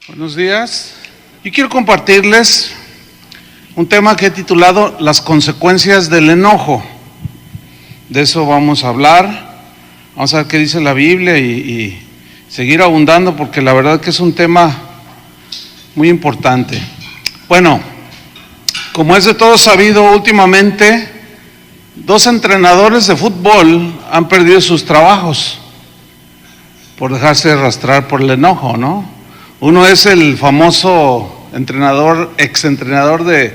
Buenos días. Yo quiero compartirles un tema que he titulado Las consecuencias del enojo. De eso vamos a hablar. Vamos a ver qué dice la Biblia y seguir abundando, porque la verdad que es un tema muy importante. Bueno, como es de todo sabido, últimamente 2 entrenadores de fútbol han perdido sus trabajos por dejarse arrastrar por el enojo, ¿no? Uno es el famoso entrenador, exentrenador de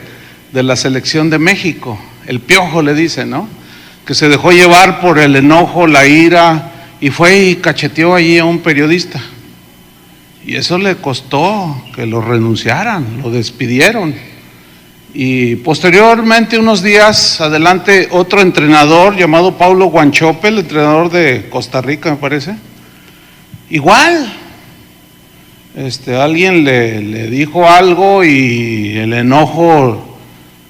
la selección de México, el Piojo le dicen, ¿no? Que se dejó llevar por el enojo, la ira, y fue y cacheteó allí a un periodista. Y eso le costó que lo renunciaran, lo despidieron. Y posteriormente, unos días adelante, otro entrenador llamado Paulo Guanchope, el entrenador de Costa Rica, me parece, igual. Alguien le dijo algo y el enojo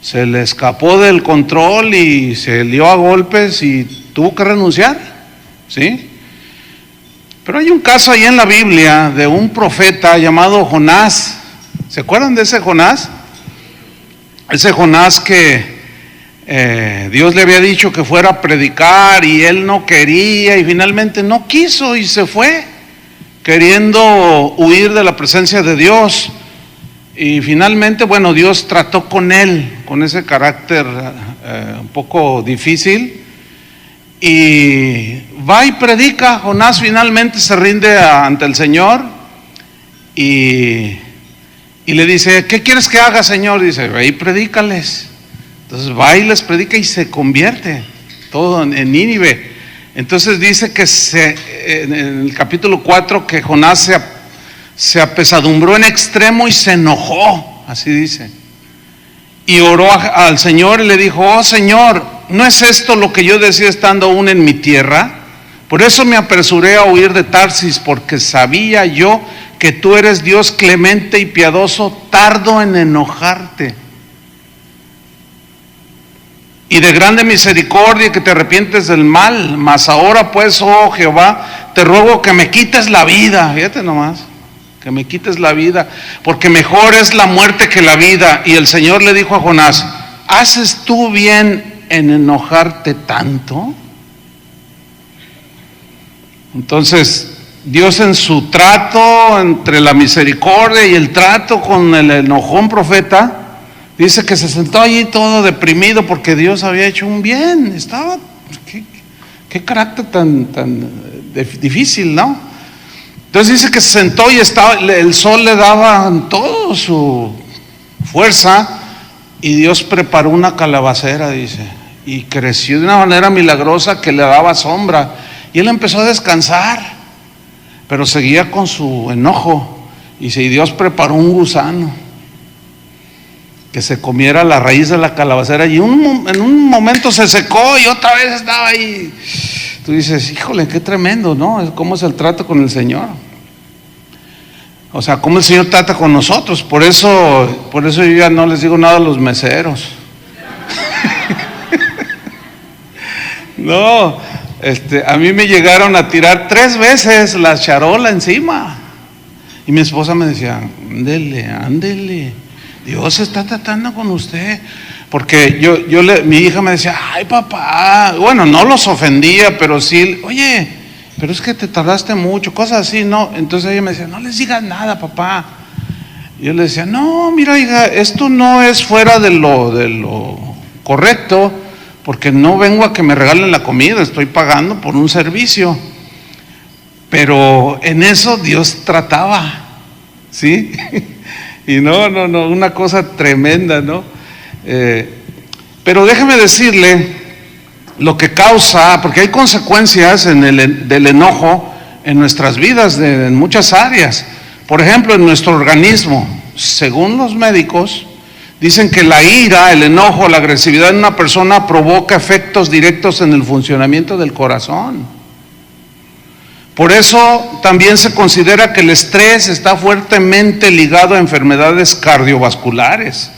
se le escapó del control y se lió a golpes y tuvo que renunciar, ¿sí? Pero hay un caso ahí en la Biblia de un profeta llamado Jonás. ¿Se acuerdan de ese Jonás? Ese Jonás que Dios le había dicho que fuera a predicar y él no quería y finalmente no quiso y se fue, queriendo huir de la presencia de Dios. Y finalmente, bueno, Dios trató con él, con ese carácter un poco difícil, y va y predica. Jonás finalmente se rinde ante el Señor y le dice: ¿qué quieres que haga, Señor? Dice: ve y predícales. Entonces va y les predica y se convierte todo en Nínive. Entonces dice que en el capítulo 4 que Jonás se apesadumbró en extremo y se enojó, así dice. Y oró al Señor y le dijo: oh Señor, ¿no es esto lo que yo decía estando aún en mi tierra? Por eso me apresuré a huir de Tarsis, porque sabía yo que tú eres Dios clemente y piadoso, tardo en enojarte, y de grande misericordia, que te arrepientes del mal. Mas ahora pues, oh Jehová, te ruego que me quites la vida. Fíjate nomás, que me quites la vida, porque mejor es la muerte que la vida. Y el Señor le dijo a Jonás: ¿haces tú bien en enojarte tanto? Entonces Dios, en su trato entre la misericordia y el trato con el enojón profeta, dice que se sentó allí todo deprimido porque Dios había hecho un bien. Estaba, qué carácter tan difícil, ¿no? Entonces dice que se sentó y el sol le daba toda su fuerza, y Dios preparó una calabacera, dice, y creció de una manera milagrosa que le daba sombra, y él empezó a descansar, pero seguía con su enojo. Y Dios preparó un gusano que se comiera la raíz de la calabacera, y en un momento se secó y otra vez estaba ahí. Tú dices: híjole, qué tremendo, ¿no? ¿Cómo es el trato con el Señor? O sea, cómo el Señor trata con nosotros. Por eso yo ya no les digo nada a los meseros. No, a mí me llegaron a tirar 3 veces la charola encima, y mi esposa me decía: ándele, Dios está tratando con usted. Porque mi hija me decía: ay papá, bueno, no los ofendía, pero sí: oye, pero es que te tardaste mucho, cosas así, ¿no? Entonces ella me decía: no les digas nada, papá. Y yo le decía: no, mira, hija, esto no es fuera de lo correcto, porque no vengo a que me regalen la comida, estoy pagando por un servicio. Pero en eso Dios trataba, ¿sí? Y no, una cosa tremenda, ¿no? Pero déjeme decirle lo que causa, porque hay consecuencias del enojo en nuestras vidas, en muchas áreas. Por ejemplo, en nuestro organismo, según los médicos, dicen que la ira, el enojo, la agresividad en una persona provoca efectos directos en el funcionamiento del corazón. Por eso también se considera que el estrés está fuertemente ligado a enfermedades cardiovasculares.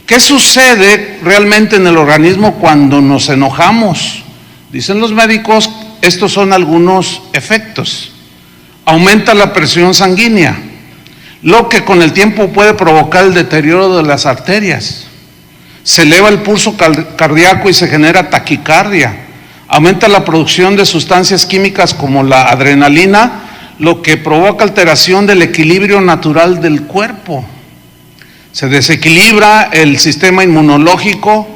¿Qué sucede realmente en el organismo cuando nos enojamos? Dicen los médicos, estos son algunos efectos. Aumenta la presión sanguínea, lo que con el tiempo puede provocar el deterioro de las arterias. Se eleva el pulso cardíaco y se genera taquicardia. Aumenta la producción de sustancias químicas como la adrenalina, lo que provoca alteración del equilibrio natural del cuerpo. Se desequilibra el sistema inmunológico,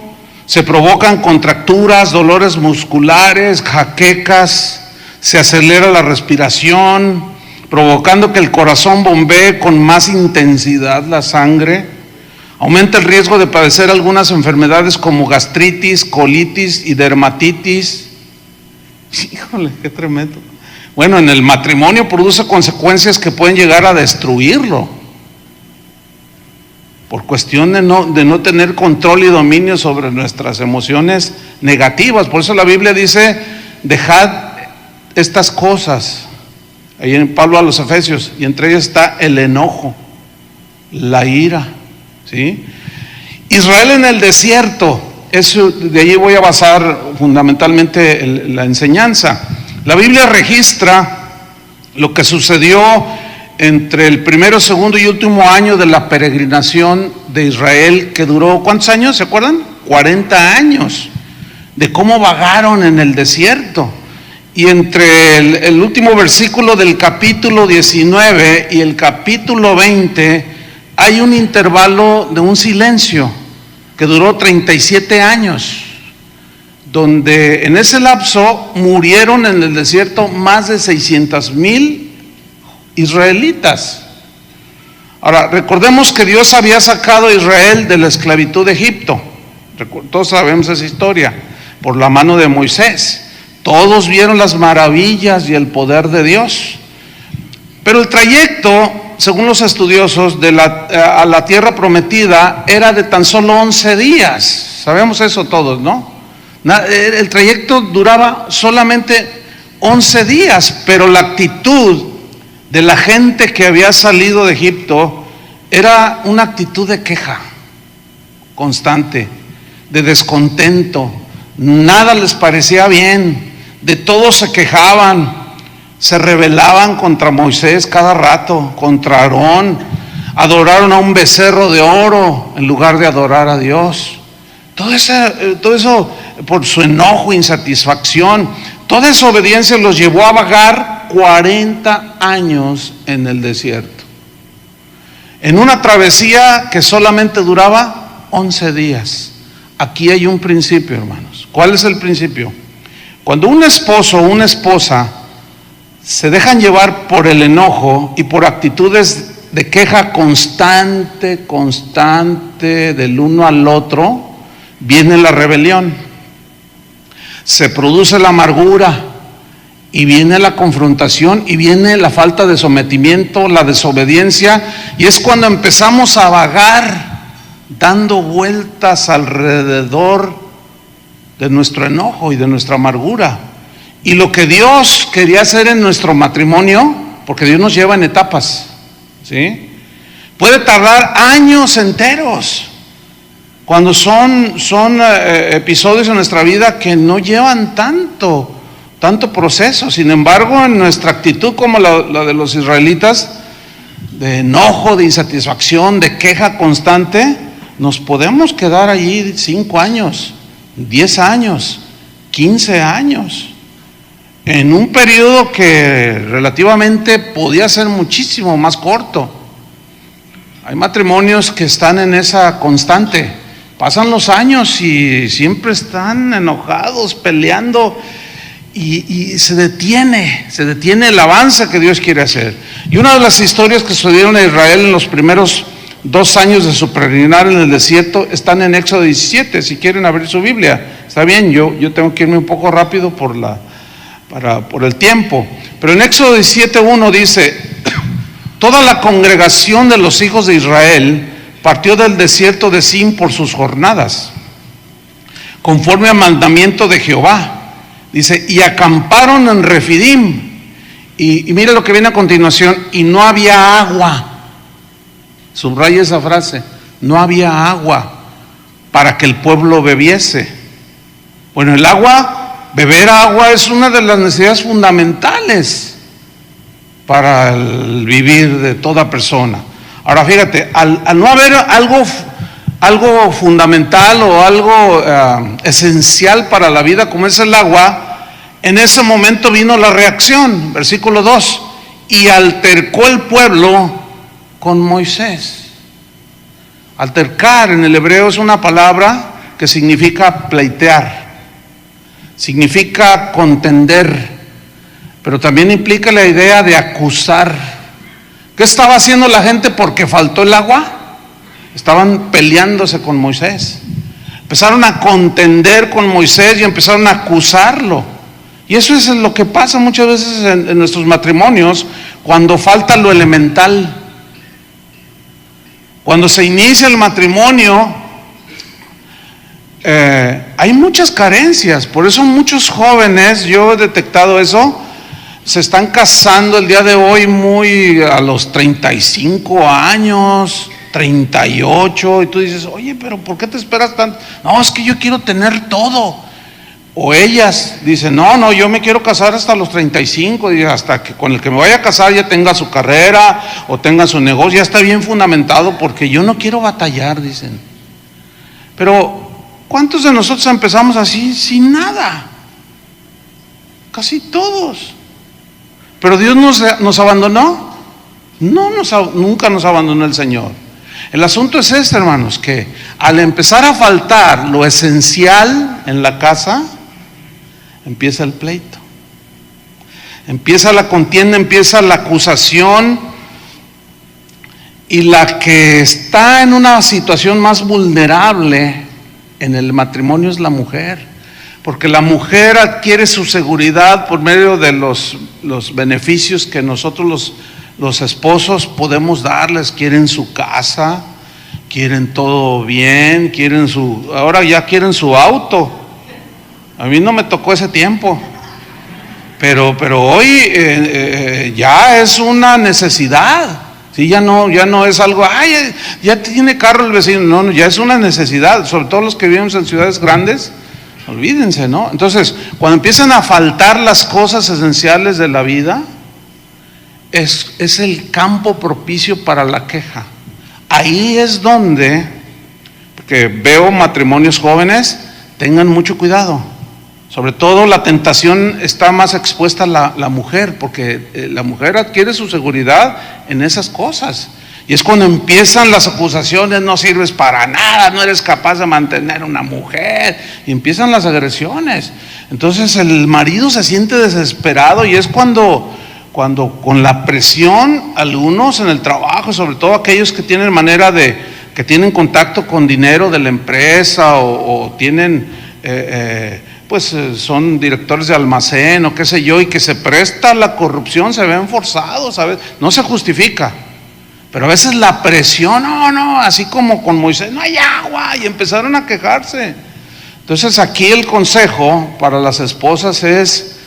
se provocan contracturas, dolores musculares, jaquecas, se acelera la respiración, provocando que el corazón bombee con más intensidad la sangre. Aumenta el riesgo de padecer algunas enfermedades como gastritis, colitis y dermatitis. Híjole, qué tremendo. Bueno, en el matrimonio produce consecuencias que pueden llegar a destruirlo, por cuestión de no tener control y dominio sobre nuestras emociones negativas. Por eso la Biblia dice, dejad estas cosas, ahí en Pablo a los Efesios, y entre ellas está el enojo, la ira, ¿sí? Israel en el desierto, eso, de allí voy a basar fundamentalmente la enseñanza. La Biblia registra lo que sucedió entre el primero, segundo y último año de la peregrinación de Israel, que duró, ¿cuántos años? ¿Se acuerdan? 40 años, de cómo vagaron en el desierto. Y entre el último versículo del capítulo 19 y el capítulo 20 hay un intervalo de un silencio que duró 37 años, donde en ese lapso murieron en el desierto más de 600,000 israelitas. Ahora, recordemos que Dios había sacado a Israel de la esclavitud de Egipto. Todos sabemos esa historia, por la mano de Moisés. Todos vieron las maravillas y el poder de Dios. Pero el trayecto, según los estudiosos, a la tierra prometida era de tan solo 11 días. Sabemos eso todos, ¿no? El trayecto duraba solamente 11 días, pero la actitud de la gente que había salido de Egipto era una actitud de queja constante, de descontento. Nada les parecía bien, de todo se quejaban, se rebelaban contra Moisés cada rato, contra Aarón, adoraron a un becerro de oro en lugar de adorar a Dios. Todo eso por su enojo, insatisfacción, toda esa obediencia los llevó a vagar 40 años en el desierto, en una travesía que solamente duraba 11 días. Aquí hay un principio, hermanos. ¿Cuál es el principio? Cuando un esposo o una esposa se dejan llevar por el enojo y por actitudes de queja constante del uno al otro, viene la rebelión, se produce la amargura y viene la confrontación y viene la falta de sometimiento, la desobediencia, y es cuando empezamos a vagar dando vueltas alrededor de nuestro enojo y de nuestra amargura. Y lo que Dios quería hacer en nuestro matrimonio, porque Dios nos lleva en etapas, ¿sí? Puede tardar años enteros, cuando son episodios en nuestra vida que no llevan tanto proceso. Sin embargo, en nuestra actitud como la de los israelitas, de enojo, de insatisfacción, de queja constante, nos podemos quedar allí 5 años, 10 años, 15 años, en un periodo que relativamente podía ser muchísimo más corto. Hay matrimonios que están en esa constante, pasan los años y siempre están enojados, peleando, y se detiene el avance que Dios quiere hacer. Y una de las historias que sucedieron a Israel en los primeros 2 años de su peregrinar en el desierto están en Éxodo 17, si quieren abrir su Biblia. Está bien, yo tengo que irme un poco rápido por el tiempo, pero en Éxodo 17:1 dice: toda la congregación de los hijos de Israel partió del desierto de Sin por sus jornadas, conforme al mandamiento de Jehová. Dice, y acamparon en Refidim. Y mire lo que viene a continuación: y no había agua. Subraya esa frase: no había agua para que el pueblo bebiese. Bueno, beber agua es una de las necesidades fundamentales para el vivir de toda persona. Ahora fíjate, al no haber algo fundamental o algo esencial para la vida como es el agua, en ese momento vino la reacción, versículo 2, y altercó el pueblo con Moisés. Altercar en el hebreo es una palabra que significa pleitear, significa contender, pero también implica la idea de acusar. ¿Qué estaba haciendo la gente porque faltó el agua? Estaban peleándose con Moisés. Empezaron a contender con Moisés y empezaron a acusarlo. Y eso es lo que pasa muchas veces en nuestros matrimonios cuando falta lo elemental. Cuando se inicia el matrimonio, hay muchas carencias. Por eso muchos jóvenes, yo he detectado eso, se están casando el día de hoy muy a los 35 años, 38, y tú dices, oye, pero ¿por qué te esperas tanto? No, es que yo quiero tener todo. O ellas dicen, no, yo me quiero casar hasta los 35, y hasta que con el que me vaya a casar ya tenga su carrera o tenga su negocio, ya está bien fundamentado, porque yo no quiero batallar, dicen. Pero ¿cuántos de nosotros empezamos así, sin nada? Casi todos. ¿Pero Dios nos abandonó? No, nunca nos abandonó el Señor. El asunto es este, hermanos, que al empezar a faltar lo esencial en la casa, empieza el pleito, empieza la contienda, empieza la acusación, y la que está en una situación más vulnerable en el matrimonio es la mujer, porque la mujer adquiere su seguridad por medio de los beneficios que nosotros los esposos podemos darles. Quieren su casa, quieren todo bien, ahora ya quieren su auto. A mí no me tocó ese tiempo, pero hoy ya es una necesidad. Sí, ya no es algo, ya tiene carro el vecino. No, ya es una necesidad, sobre todo los que vivimos en ciudades grandes. Olvídense, ¿no? Entonces, cuando empiezan a faltar las cosas esenciales de la vida, es el campo propicio para la queja. Ahí es donde, porque veo matrimonios jóvenes, tengan mucho cuidado. Sobre todo la tentación está más expuesta a la mujer, porque la mujer adquiere su seguridad en esas cosas. Y es cuando empiezan las acusaciones, no sirves para nada, no eres capaz de mantener una mujer, y empiezan las agresiones. Entonces el marido se siente desesperado, y es cuando con la presión, algunos en el trabajo, sobre todo aquellos que tienen que tienen contacto con dinero de la empresa o tienen, son directores de almacén o qué sé yo, y que se presta a la corrupción, se ven forzados, ¿sabes? No se justifica. Pero a veces la presión, así como con Moisés, no hay agua, y empezaron a quejarse. Entonces aquí el consejo para las esposas es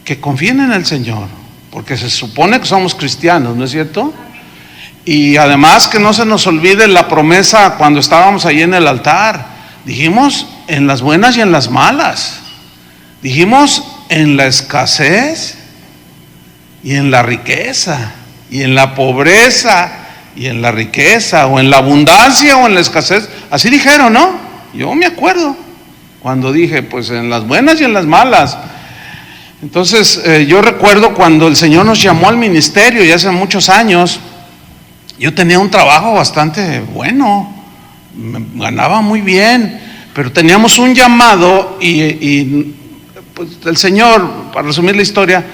que confíen en el Señor, porque se supone que somos cristianos, ¿no es cierto? Y además que no se nos olvide la promesa cuando estábamos ahí en el altar. Dijimos en las buenas y en las malas. Dijimos en la escasez y en la riqueza, y en la pobreza y en la riqueza, o en la abundancia o en la escasez. Así dijeron, ¿no? Yo me acuerdo cuando dije, pues en las buenas y en las malas. Entonces yo recuerdo cuando el Señor nos llamó al ministerio, ya hace muchos años, yo tenía un trabajo bastante bueno, ganaba muy bien, pero teníamos un llamado y pues, el Señor, para resumir la historia,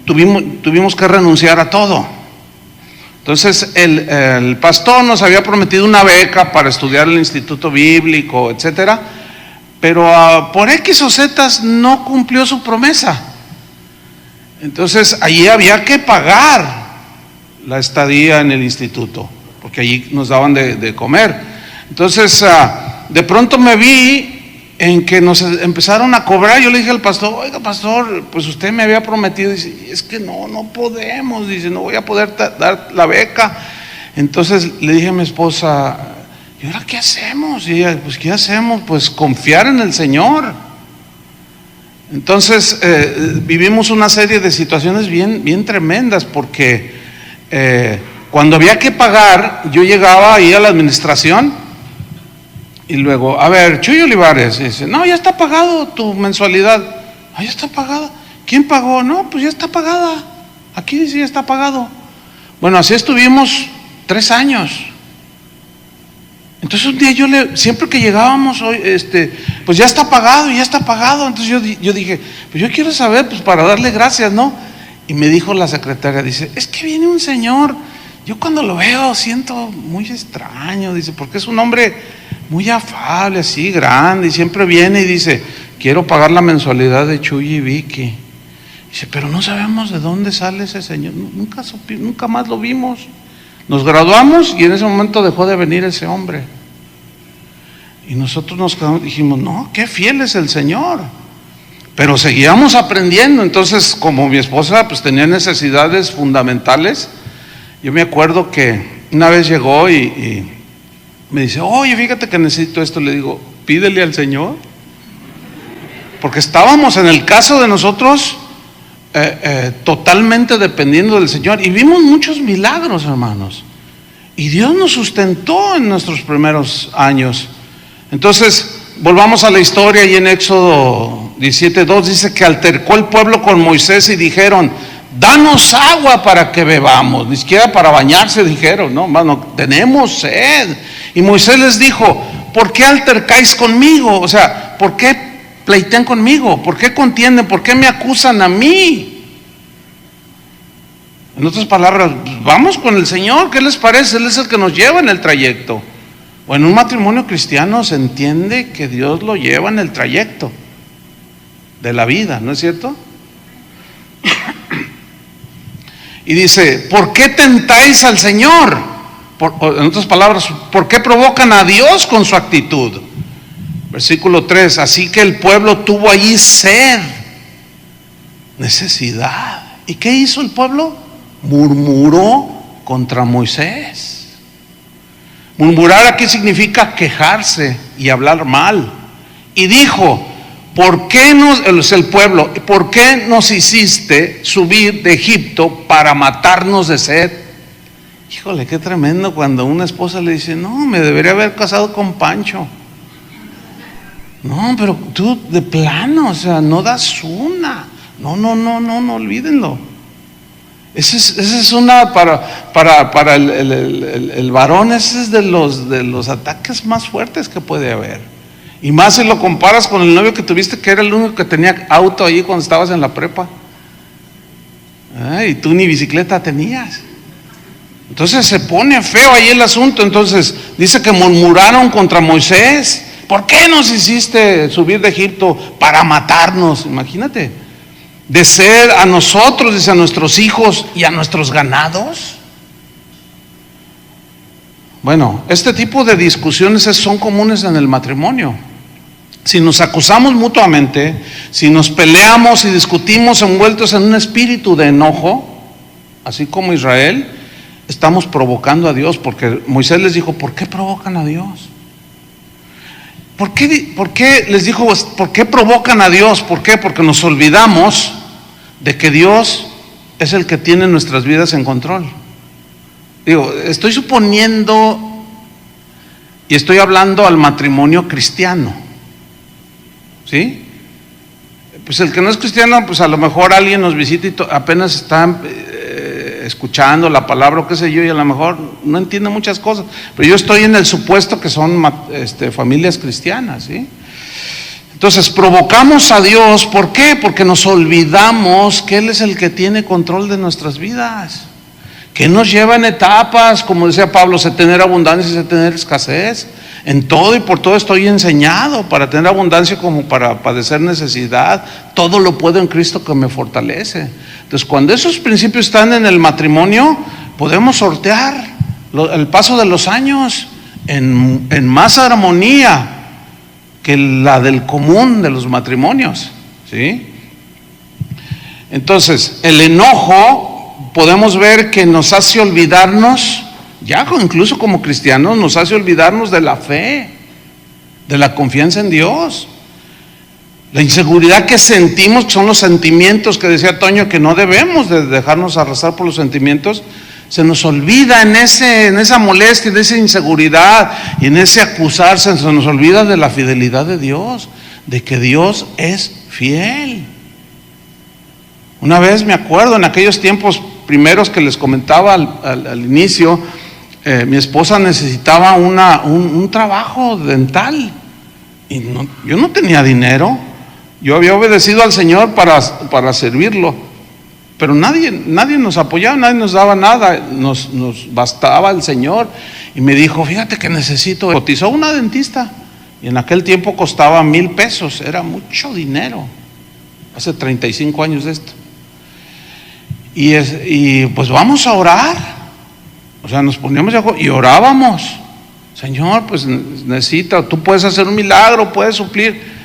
tuvimos que renunciar a todo. Entonces el pastor nos había prometido una beca para estudiar el instituto bíblico, etcétera, pero por X o Z no cumplió su promesa. Entonces allí había que pagar la estadía en el instituto, porque allí nos daban de comer. Entonces de pronto me vi en que nos empezaron a cobrar. Yo le dije al pastor, oiga pastor, pues usted me había prometido. Dice, es que no podemos, dice, no voy a poder dar la beca. Entonces le dije a mi esposa, ¿y ahora qué hacemos? Y ella, pues ¿qué hacemos? Pues confiar en el Señor. Entonces vivimos una serie de situaciones bien tremendas, porque cuando había que pagar, yo llegaba ahí a la administración y luego, a ver, Chuy Olivares, dice, no, ya está pagado tu mensualidad. Ah, ya está pagada. ¿Quién pagó? No, pues ya está pagada. Aquí dice ya está pagado. Bueno, así estuvimos 3 años. Entonces un día siempre que llegábamos, pues ya está pagado, ya está pagado. Entonces yo dije, pues yo quiero saber, pues para darle gracias, ¿no? Y me dijo la secretaria, dice, es que viene un señor, yo cuando lo veo siento muy extraño, dice, porque es un hombre muy afable, así, grande, y siempre viene y dice, quiero pagar la mensualidad de Chuy y Vicky. Dice, pero no sabemos de dónde sale ese señor, nunca más lo vimos. Nos graduamos y en ese momento dejó de venir ese hombre. Y nosotros nos quedamos, dijimos, no, qué fiel es el Señor. Pero seguíamos aprendiendo. Entonces, como mi esposa pues tenía necesidades fundamentales, yo me acuerdo que una vez llegó y me dice, oye, fíjate que necesito esto. Le digo, pídele al Señor. Porque estábamos en el caso de nosotros totalmente dependiendo del Señor, y vimos muchos milagros, hermanos, y Dios nos sustentó en nuestros primeros años. Entonces volvamos a la historia, y en Éxodo 17:2 dice que altercó el pueblo con Moisés y dijeron, danos agua para que bebamos. Ni siquiera para bañarse dijeron, no, hermano, tenemos sed. Y Moisés les dijo, ¿por qué altercáis conmigo? O sea, ¿por qué pleitean conmigo? ¿Por qué contienden? ¿Por qué me acusan a mí? En otras palabras, vamos con el Señor, ¿qué les parece? Él es el que nos lleva en el trayecto. O en un matrimonio cristiano se entiende que Dios lo lleva en el trayecto de la vida, ¿no es cierto? Y dice, ¿por qué tentáis al Señor? En otras palabras, ¿por qué provocan a Dios con su actitud? Versículo 3, así que el pueblo tuvo allí sed, necesidad. ¿Y qué hizo el pueblo? Murmuró contra Moisés. Murmurar aquí significa quejarse y hablar mal. Y dijo, ¿por qué el pueblo, ¿por qué nos hiciste subir de Egipto para matarnos de sed? Híjole, qué tremendo cuando una esposa le dice, no, me debería haber casado con Pancho. No, pero tú de plano, o sea, no das una. No, olvídenlo. Esa es una para el varón, ese es de los ataques más fuertes que puede haber. Y más si lo comparas con el novio que tuviste, que era el único que tenía auto ahí cuando estabas en la prepa. Y tú ni bicicleta tenías. Entonces se pone feo ahí el asunto. Entonces dice que murmuraron contra Moisés. ¿Por qué nos hiciste subir de Egipto para matarnos? Imagínate, de ser a nosotros, dice, a nuestros hijos y a nuestros ganados. Bueno, este tipo de discusiones son comunes en el matrimonio. Si nos acusamos mutuamente, si nos peleamos y discutimos envueltos en un espíritu de enojo, así como Israel, estamos provocando a Dios, porque Moisés les dijo, ¿por qué provocan a Dios? ¿Por qué les dijo, por qué provocan a Dios? ¿Por qué? Porque nos olvidamos de que Dios es el que tiene nuestras vidas en control. Digo, estoy suponiendo y estoy hablando al matrimonio cristiano, ¿sí? Pues el que no es cristiano, pues a lo mejor alguien nos visita y apenas está escuchando la palabra o qué sé yo, y a lo mejor no entiende muchas cosas, pero yo estoy en el supuesto que son familias cristianas, ¿sí? Entonces provocamos a Dios, ¿por qué? Porque nos olvidamos que Él es el que tiene control de nuestras vidas, que nos lleva en etapas, como decía Pablo, sé tener abundancia y sé tener escasez. En todo y por todo estoy enseñado, para tener abundancia como para padecer necesidad. Todo lo puedo en Cristo que me fortalece. Entonces, cuando esos principios están en el matrimonio, podemos sortear el paso de los años en más armonía que la del común de los matrimonios, ¿sí? Entonces, el enojo podemos ver que nos hace olvidarnos, ya incluso como cristianos, nos hace olvidarnos de la fe, de la confianza en Dios. La inseguridad que sentimos son los sentimientos que decía Toño, que no debemos de dejarnos arrastrar por los sentimientos, Se nos olvida en esa molestia, en esa inseguridad y en ese acusarse, se nos olvida de la fidelidad de Dios, de que Dios es fiel. Una vez me acuerdo, en aquellos tiempos primeros que les comentaba al inicio, mi esposa necesitaba un trabajo dental y yo no tenía dinero. Yo había obedecido al Señor para servirlo, pero nadie nos apoyaba, nadie nos daba nada, nos bastaba el Señor. Y me dijo, fíjate que necesito, cotizó una dentista y en aquel tiempo costaba 1,000 pesos, era mucho dinero, hace 35 años de esto. Y pues vamos a orar, o sea, nos poníamos de acuerdo y orábamos. Señor, pues tú puedes hacer un milagro, puedes suplir.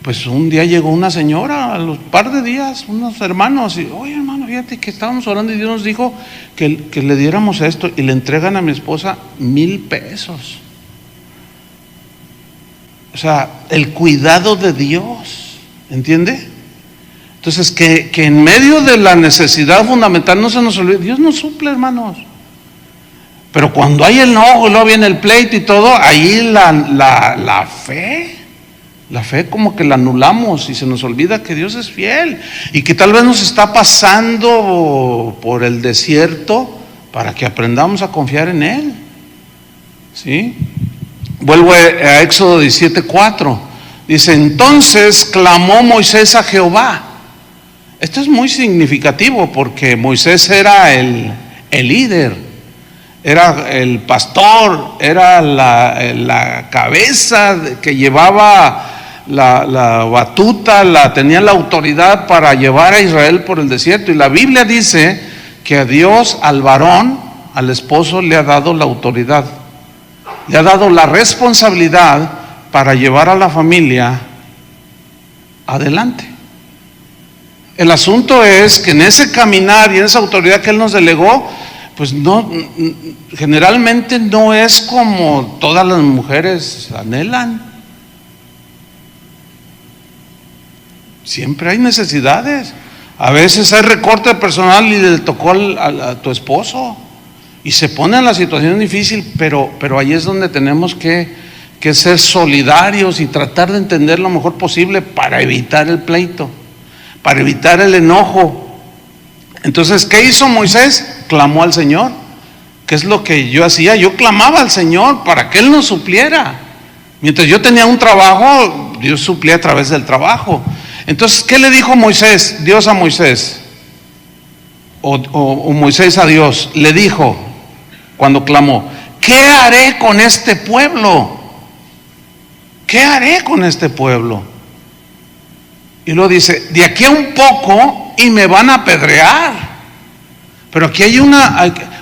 Pues un día llegó una señora, a los par de días, unos hermanos, y oye hermano, fíjate que estábamos orando y Dios nos dijo que le diéramos esto, y le entregan a mi esposa 1,000 pesos. O sea, el cuidado de Dios, ¿entiende? Entonces que en medio de la necesidad fundamental no se nos olvide, Dios nos suple, hermanos. Pero cuando hay el enojo y luego viene el pleito y todo, ahí la fe como que la anulamos y se nos olvida que Dios es fiel y que tal vez nos está pasando por el desierto para que aprendamos a confiar en Él. ¿Sí? Vuelvo a Éxodo 17:4. Dice, entonces clamó Moisés a Jehová. Esto es muy significativo porque Moisés era el líder, era el pastor, era la cabeza que llevaba la batuta, tenía la autoridad para llevar a Israel por el desierto. Y la Biblia dice que a Dios, al varón, al esposo, le ha dado la autoridad, le ha dado la responsabilidad para llevar a la familia adelante. El asunto es que en ese caminar y en esa autoridad que Él nos delegó, pues no, generalmente no es como todas las mujeres anhelan. Siempre hay necesidades. A veces hay recorte personal y le tocó a tu esposo y se pone en la situación difícil, pero ahí es donde tenemos que ser solidarios y tratar de entender lo mejor posible para evitar el pleito, para evitar el enojo. Entonces, ¿qué hizo Moisés? Clamó al Señor. ¿Qué es lo que yo hacía? Yo clamaba al Señor para que Él nos supliera. Mientras yo tenía un trabajo, Dios suplía a través del trabajo. Entonces, ¿qué le dijo Moisés, Dios a Moisés? O Moisés a Dios, le dijo cuando clamó, ¿qué haré con este pueblo? ¿Qué haré con este pueblo? Y luego dice, de aquí a un poco y me van a apedrear. Pero aquí hay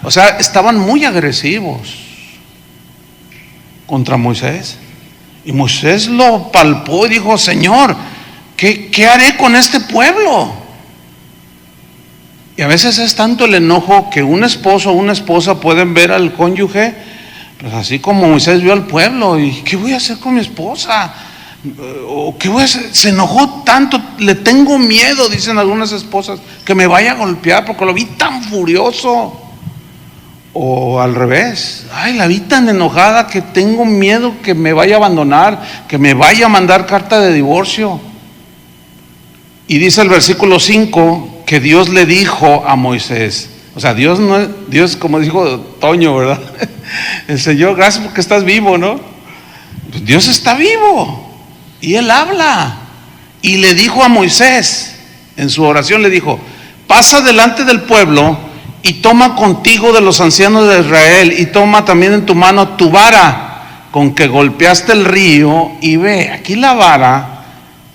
o sea, estaban muy agresivos contra Moisés. Y Moisés lo palpó y dijo, Señor, ¿qué haré con este pueblo? Y a veces es tanto el enojo que un esposo o una esposa pueden ver al cónyuge, pues así como Moisés vio al pueblo, y ¿qué voy a hacer con mi esposa? ¿O qué voy a hacer? Se enojó tanto, le tengo miedo, dicen algunas esposas, que me vaya a golpear porque lo vi tan furioso. O al revés, ay, la vi tan enojada que tengo miedo que me vaya a abandonar, que me vaya a mandar carta de divorcio. Y dice el versículo 5 que Dios le dijo a Moisés, o sea, Dios como dijo Toño, ¿verdad? El Señor, gracias porque estás vivo, ¿no? Pues Dios está vivo y Él habla. Y le dijo a Moisés, en su oración le dijo, pasa delante del pueblo y toma contigo de los ancianos de Israel y toma también en tu mano tu vara con que golpeaste el río y ve. Aquí la vara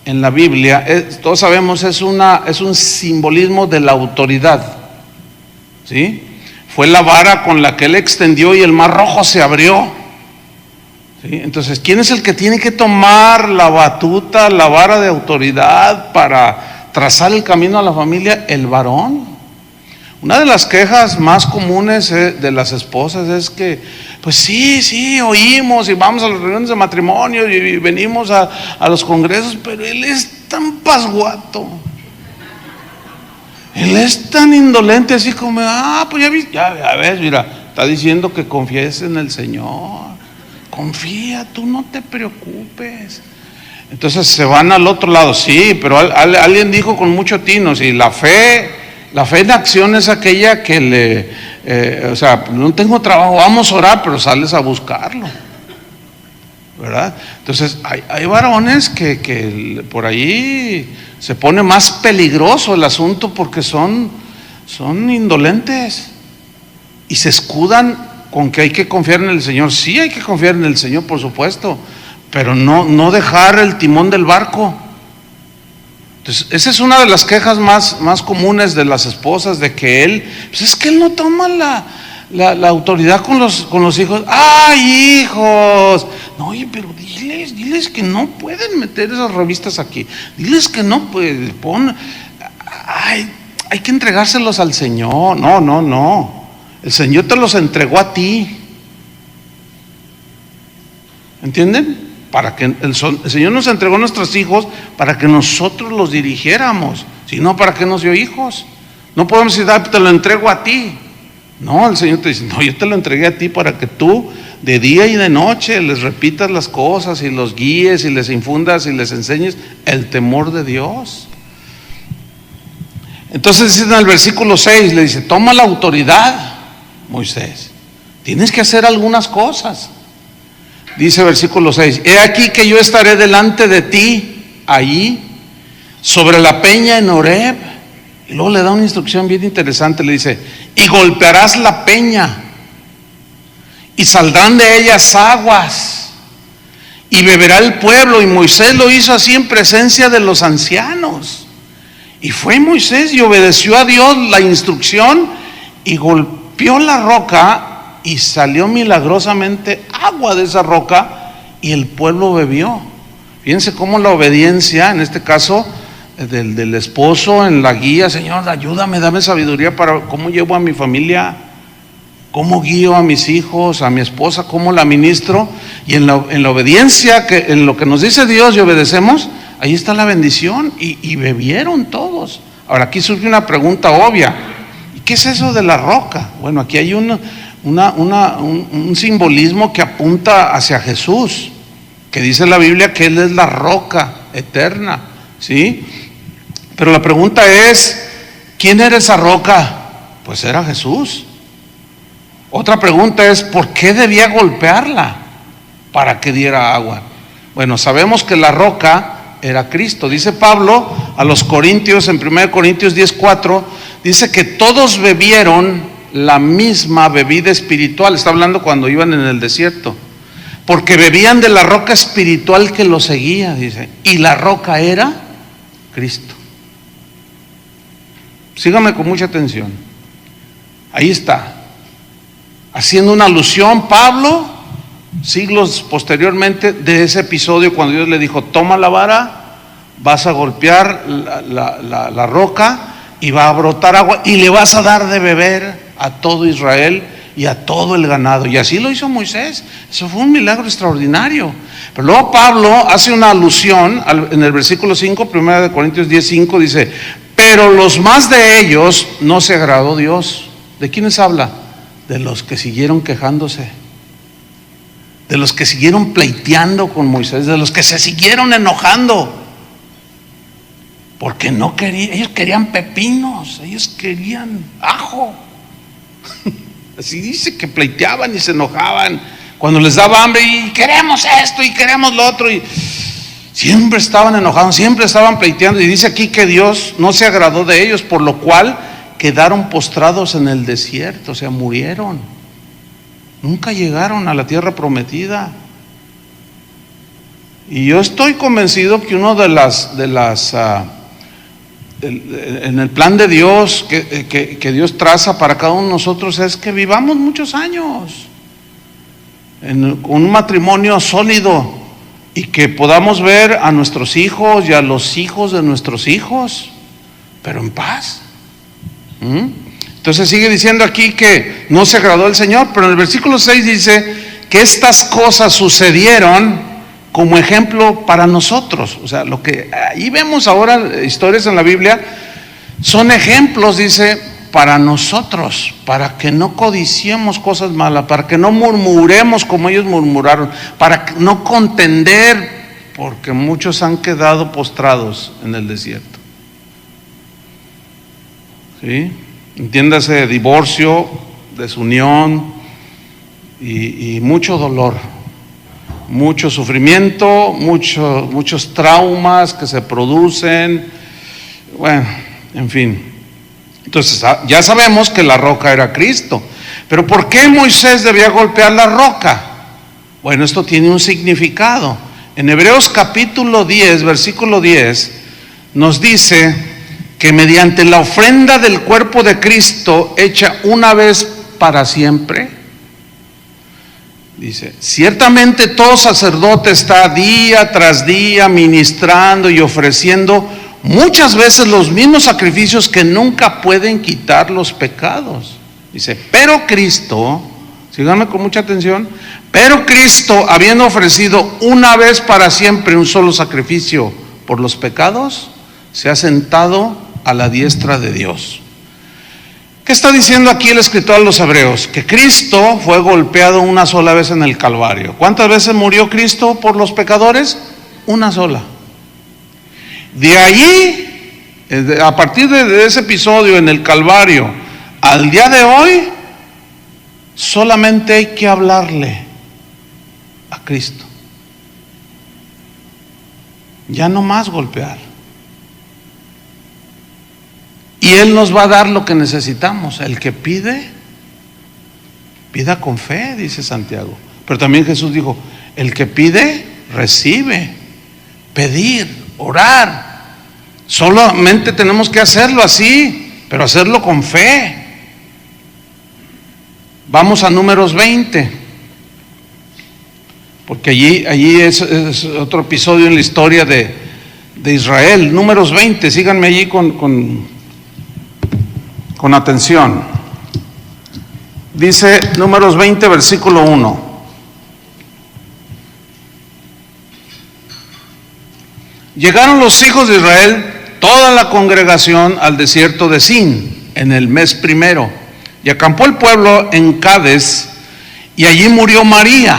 en la Biblia, todos sabemos, es un simbolismo de la autoridad, ¿sí? Fue la vara con la que Él extendió y el mar Rojo se abrió, ¿sí? Entonces, ¿quién es el que tiene que tomar la batuta, la vara de autoridad para trazar el camino a la familia? El varón. Una de las quejas más comunes de las esposas es que, pues sí, oímos y vamos a las reuniones de matrimonio y venimos a los congresos, pero él es tan pasguato. Él es tan indolente, así como, pues ya ves, mira, está diciendo que confíes en el Señor. Confía, tú no te preocupes. Entonces se van al otro lado. Sí, pero alguien dijo con mucho tino, sí, la fe en acción es aquella que no tengo trabajo, vamos a orar, pero sales a buscarlo, ¿verdad? Entonces hay varones que por ahí se pone más peligroso el asunto porque son indolentes y se escudan con que hay que confiar en el Señor. Sí, hay que confiar en el Señor, por supuesto, pero no dejar el timón del barco. Entonces, esa es una de las quejas más comunes de las esposas, de que pues es que él no toma la autoridad con los hijos. ¡Ay, hijos! No, oye, pero diles que no pueden meter esas revistas aquí. Diles que no pueden. Hay que entregárselos al Señor. No. El Señor te los entregó a ti. ¿Entienden? Para que el Señor nos entregó a nuestros hijos para que nosotros los dirigiéramos. Si no, ¿para qué nos dio hijos? No podemos decir, te lo entrego a ti. No, el Señor te dice, no, yo te lo entregué a ti para que tú de día y de noche les repitas las cosas y los guíes y les infundas y les enseñes el temor de Dios. Entonces dice en el versículo 6, le dice, toma la autoridad, Moisés, tienes que hacer algunas cosas. Dice versículo 6, he aquí que yo estaré delante de ti allí sobre la peña en Horeb. Y luego le da una instrucción bien interesante, le dice, y golpearás la peña y saldrán de ellas aguas y beberá el pueblo. Y Moisés lo hizo así en presencia de los ancianos. Y fue Moisés y obedeció a Dios la instrucción y golpeó la roca y salió milagrosamente agua de esa roca y el pueblo bebió. Fíjense cómo la obediencia, en este caso del esposo en la guía, Señor, ayúdame, dame sabiduría para cómo llevo a mi familia, cómo guío a mis hijos, a mi esposa, cómo la ministro. Y en la obediencia, en lo que nos dice Dios y obedecemos, ahí está la bendición. Y bebieron todos. Ahora aquí surge una pregunta obvia, ¿y qué es eso de la roca? Bueno, aquí hay un simbolismo que apunta hacia Jesús, que dice la Biblia que Él es la roca eterna, ¿sí? Pero la pregunta es, ¿quién era esa roca? Pues era Jesús. Otra pregunta es, ¿por qué debía golpearla para que diera agua? Bueno, sabemos que la roca era Cristo. Dice Pablo a los Corintios, en 1 Corintios 10:4, dice que todos bebieron la misma bebida espiritual. Está hablando cuando iban en el desierto, porque bebían de la roca espiritual que los seguía, dice, y la roca era Cristo. Síganme con mucha atención. Ahí está, haciendo una alusión Pablo, siglos posteriormente, de ese episodio cuando Dios le dijo, toma la vara, vas a golpear la roca y va a brotar agua y le vas a dar de beber a todo Israel y a todo el ganado. Y así lo hizo Moisés. Eso fue un milagro extraordinario. Pero luego Pablo hace una alusión en el versículo 5, 1 Corintios 10:5, dice, pero los más de ellos no se agradó Dios. ¿De quiénes habla? De los que siguieron quejándose, de los que siguieron pleiteando con Moisés, de los que se siguieron enojando, porque no querían, ellos querían pepinos, ellos querían ajo. Así dice que pleiteaban y se enojaban cuando les daba hambre, y queremos esto y queremos lo otro, y siempre estaban enojados, siempre estaban pleiteando. Y dice aquí que Dios no se agradó de ellos, por lo cual quedaron postrados en el desierto, o sea, murieron. Nunca llegaron a la tierra prometida. Y yo estoy convencido que uno en el plan de Dios que Dios traza para cada uno de nosotros es que vivamos muchos años con un matrimonio sólido y que podamos ver a nuestros hijos y a los hijos de nuestros hijos, pero en paz. Entonces sigue diciendo aquí que no se agradó el Señor, pero en el versículo 6 dice que estas cosas sucedieron como ejemplo para nosotros. O sea, lo que ahí vemos ahora, historias en la Biblia, Son ejemplos, dice, para nosotros, para que no codiciemos cosas malas, para que no murmuremos como ellos murmuraron, para no contender, porque muchos han quedado postrados en el desierto. ¿Sí? Entiéndase, divorcio, desunión y mucho dolor, mucho sufrimiento, muchos traumas que se producen, bueno, en fin. Entonces ya sabemos que la roca era Cristo, pero ¿por qué Moisés debía golpear la roca? Bueno, esto tiene un significado. En Hebreos capítulo 10, versículo 10, nos dice que mediante la ofrenda del cuerpo de Cristo hecha una vez para siempre, dice, ciertamente todo sacerdote está día tras día ministrando y ofreciendo muchas veces los mismos sacrificios que nunca pueden quitar los pecados. Dice, pero Cristo, síganme con mucha atención, pero Cristo, habiendo ofrecido una vez para siempre un solo sacrificio por los pecados, se ha sentado a la diestra de Dios. ¿Qué está diciendo aquí el escritor a los hebreos? Que Cristo fue golpeado una sola vez en el Calvario. ¿Cuántas veces murió Cristo por los pecadores? Una sola. De allí, a partir de ese episodio en el Calvario, al día de hoy, solamente hay que hablarle a Cristo. Ya no más golpear. Y Él nos va a dar lo que necesitamos. El que pide, pida con fe, dice Santiago. Pero también Jesús dijo, el que pide, recibe. Pedir, orar. Solamente tenemos que hacerlo así, pero hacerlo con fe. Vamos a Números 20. Porque allí es otro episodio en la historia de Israel. Números 20, síganme allí con atención. Dice Números 20, versículo 1. Llegaron los hijos de Israel, toda la congregación, al desierto de Sin, en el mes primero, y acampó el pueblo en Cades, y allí murió María,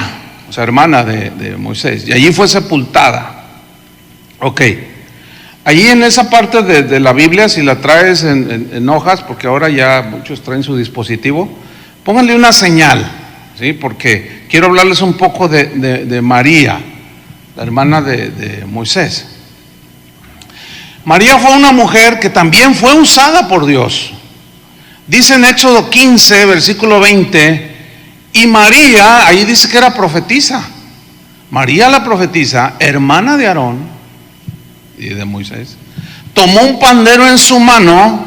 o sea, hermana de Moisés, y allí fue sepultada. Ok. Allí en esa parte de la Biblia, si la traes en hojas, porque ahora ya muchos traen su dispositivo, pónganle una señal, ¿sí? Porque quiero hablarles un poco de María, la hermana de Moisés. María fue una mujer que también fue usada por Dios. Dice en Éxodo 15, versículo 20, y María, ahí dice que era profetisa. María la profetisa, hermana de Aarón y de Moisés, tomó un pandero en su mano,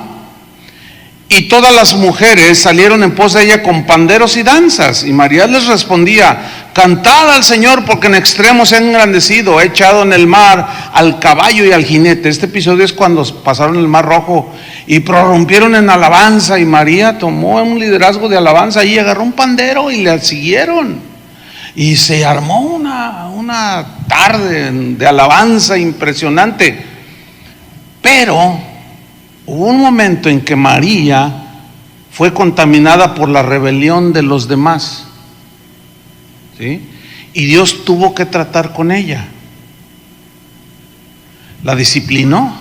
y todas las mujeres salieron en pos de ella con panderos y danzas, y María les respondía, cantad al Señor, porque en extremo se ha engrandecido, ha echado en el mar al caballo y al jinete. Este episodio es cuando pasaron el Mar Rojo y prorrumpieron en alabanza, y María tomó un liderazgo de alabanza y agarró un pandero y le siguieron, y se armó una tarde de alabanza impresionante. Pero hubo un momento en que María fue contaminada por la rebelión de los demás, ¿sí? Y Dios tuvo que tratar con ella. La disciplinó.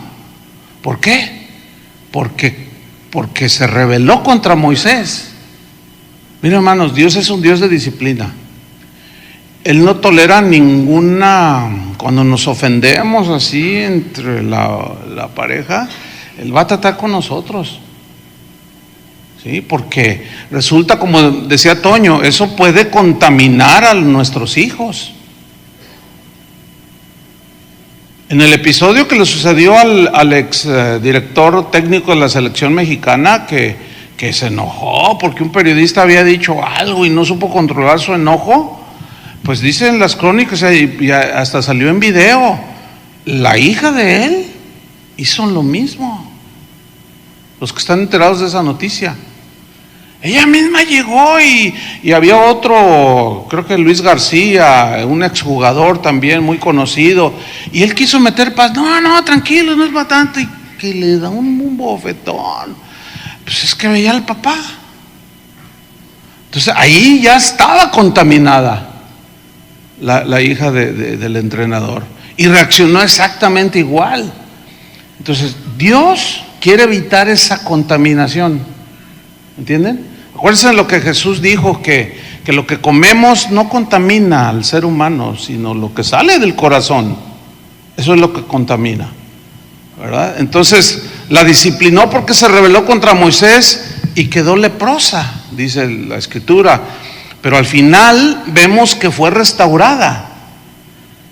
¿Por qué? Porque se rebeló contra Moisés. Miren, hermanos, Dios es un Dios de disciplina. Él no tolera cuando nos ofendemos así entre la pareja, Él va a tratar con nosotros, ¿sí? Porque resulta, como decía Toño, eso puede contaminar a nuestros hijos. En el episodio que le sucedió al ex director técnico de la selección mexicana, que se enojó porque un periodista había dicho algo y no supo controlar su enojo, pues dicen las crónicas, y hasta salió en video, la hija de él hizo lo mismo. Los que están enterados de esa noticia, ella misma llegó y había otro, creo que Luis García, un exjugador también muy conocido, y él quiso meter paz. No, tranquilo, no es para tanto. Y saca y le da un bofetón. Pues es que veía al papá. Entonces ahí ya estaba contaminada la hija del entrenador y reaccionó exactamente igual. Entonces Dios quiere evitar esa contaminación, ¿entienden? Acuérdense de lo que Jesús dijo, que lo que comemos no contamina al ser humano, sino lo que sale del corazón, eso es lo que contamina, ¿verdad? Entonces la disciplinó porque se rebeló contra Moisés y quedó leprosa, dice la Escritura, pero al final vemos que fue restaurada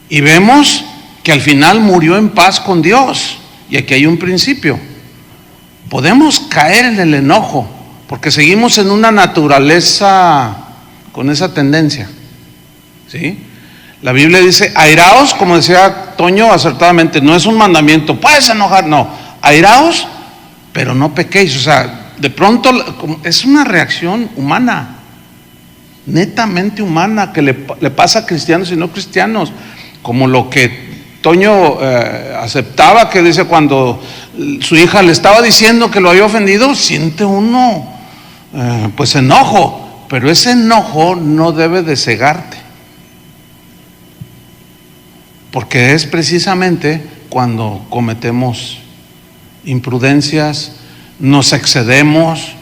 y vemos que al final murió en paz con Dios. Y aquí hay un principio: podemos caer en el enojo porque seguimos en una naturaleza con esa tendencia, ¿sí? La Biblia dice: airaos, como decía Toño acertadamente, no es un mandamiento, puedes enojar, no, airaos, pero no pequéis. O sea, de pronto es una reacción humana, netamente humana, que le pasa a cristianos y no cristianos, como lo que Toño aceptaba, que dice, cuando su hija le estaba diciendo que lo había ofendido, siente uno pues enojo, pero ese enojo no debe de cegarte, porque es precisamente cuando cometemos imprudencias, nos excedemos.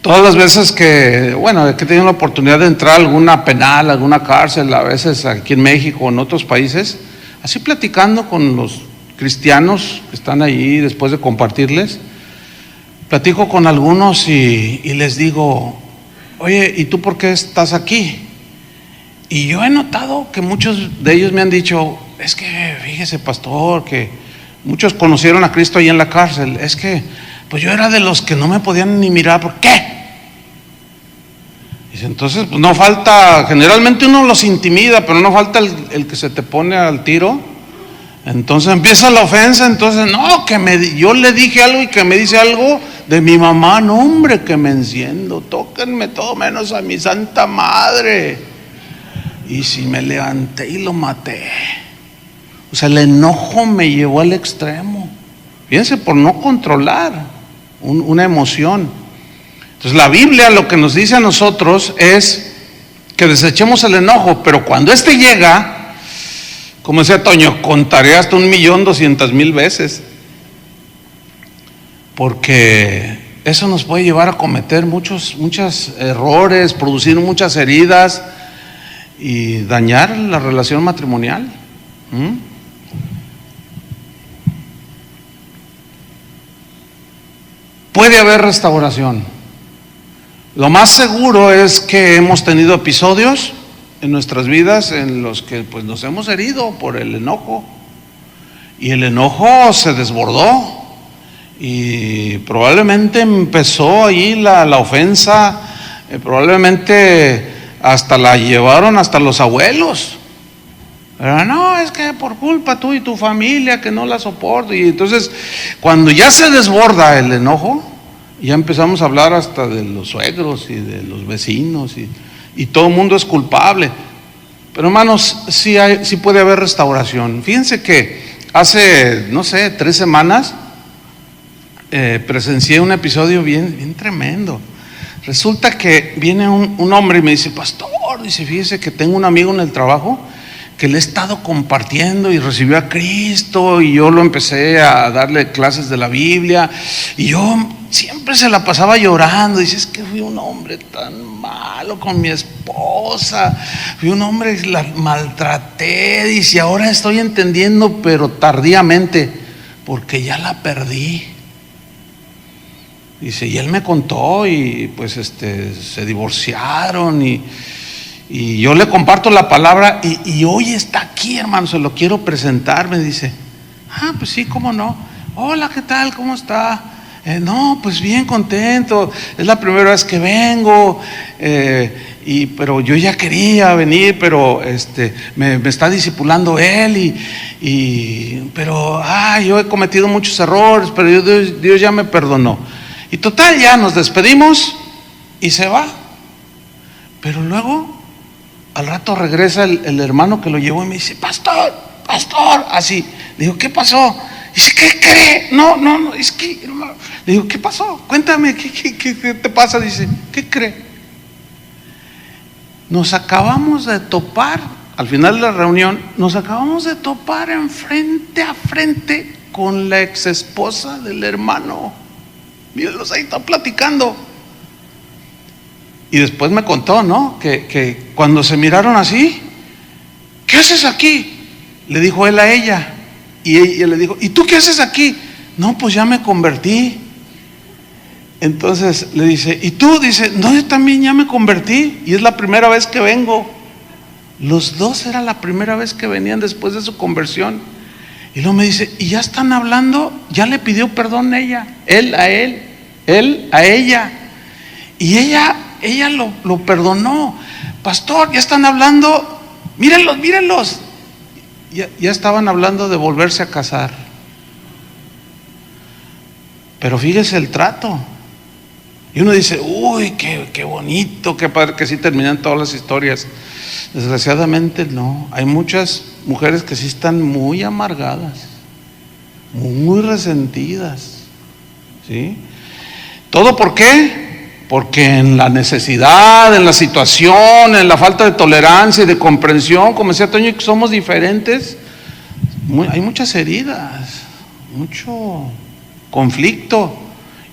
Todas las veces que he tenido la oportunidad de entrar a alguna penal, alguna cárcel, a veces aquí en México o en otros países, así platicando con los cristianos que están ahí, después de compartirles, platico con algunos y les digo: oye, ¿y tú por qué estás aquí? Y yo he notado que muchos de ellos me han dicho: es que fíjese, pastor, que muchos conocieron a Cristo ahí en la cárcel, es que pues yo era de los que no me podían ni mirar. ¿Por qué? Dice: entonces pues no falta, generalmente uno los intimida, pero no falta el que se te pone al tiro. Entonces empieza la ofensa. Entonces, no, yo le dije algo y que me dice algo de mi mamá. No, hombre, que me enciendo, tóquenme todo menos a mi santa madre. Y si me levanté y lo maté. O sea, el enojo me llevó al extremo. Fíjense, por no controlar una emoción. Entonces la Biblia lo que nos dice a nosotros es que desechemos el enojo, pero cuando este llega, como decía Toño, contaré hasta 1,200,000 veces, porque eso nos puede llevar a cometer muchos errores, producir muchas heridas y dañar la relación matrimonial. Puede haber restauración. Lo más seguro es que hemos tenido episodios en nuestras vidas en los que pues nos hemos herido por el enojo, y el enojo se desbordó y probablemente empezó ahí la ofensa, probablemente hasta la llevaron hasta los abuelos. Pero no, es que por culpa tú y tu familia que no la soporto. Y entonces cuando ya se desborda el enojo, ya empezamos a hablar hasta de los suegros y de los vecinos, y todo el mundo es culpable. Pero hermanos, sí puede haber restauración. Fíjense que hace, 3 semanas presencié un episodio bien tremendo. Resulta que viene un hombre y me dice: pastor, dice, fíjese que tengo un amigo en el trabajo que le he estado compartiendo y recibió a Cristo, y yo lo empecé a darle clases de la Biblia, y yo siempre se la pasaba llorando. Dice: es que fui un hombre tan malo con mi esposa, fui un hombre que la maltraté, dice, ahora estoy entendiendo, pero tardíamente, porque ya la perdí. Dice, y él me contó, y pues se divorciaron, y yo le comparto la palabra, y hoy está aquí, hermano, se lo quiero presentar. Me dice: pues sí, cómo no. Hola, ¿qué tal? ¿Cómo está? No, pues bien contento, es la primera vez que vengo, pero yo ya quería venir, pero me está discipulando él, pero yo he cometido muchos errores, pero Dios ya me perdonó. Y total, ya nos despedimos y se va. Pero luego al rato regresa el hermano que lo llevó y me dice: pastor, así. Le digo: ¿qué pasó? Dice, ¿qué cree? No, es que, hermano. Le digo, ¿qué pasó? Cuéntame, ¿qué te pasa? Dice, ¿qué cree? Nos acabamos de topar, al final de la reunión, nos acabamos de topar en frente a frente con la ex esposa del hermano. Mírenlos, ahí están platicando. Y después me contó, ¿no? Que cuando se miraron así, ¿qué haces aquí? Le dijo él a ella. Y ella le dijo, ¿y tú qué haces aquí? No, pues ya me convertí. Entonces le dice, ¿y tú? Dice, no, yo también ya me convertí y es la primera vez que vengo. Los dos era la primera vez que venían después de su conversión. Y luego me dice, ¿y ya están hablando? Ya le pidió perdón ella, él a ella. Y ella lo perdonó. Pastor, ya están hablando, mírenlos. Ya estaban hablando de volverse a casar. Pero fíjese el trato. Y uno dice, uy, qué bonito, qué padre que sí terminan todas las historias. Desgraciadamente no. Hay muchas mujeres que sí están muy amargadas, muy resentidas, ¿sí? ¿Todo por qué? Porque en la necesidad, en la situación, en la falta de tolerancia y de comprensión, como decía Toño, que somos diferentes, hay muchas heridas, mucho conflicto.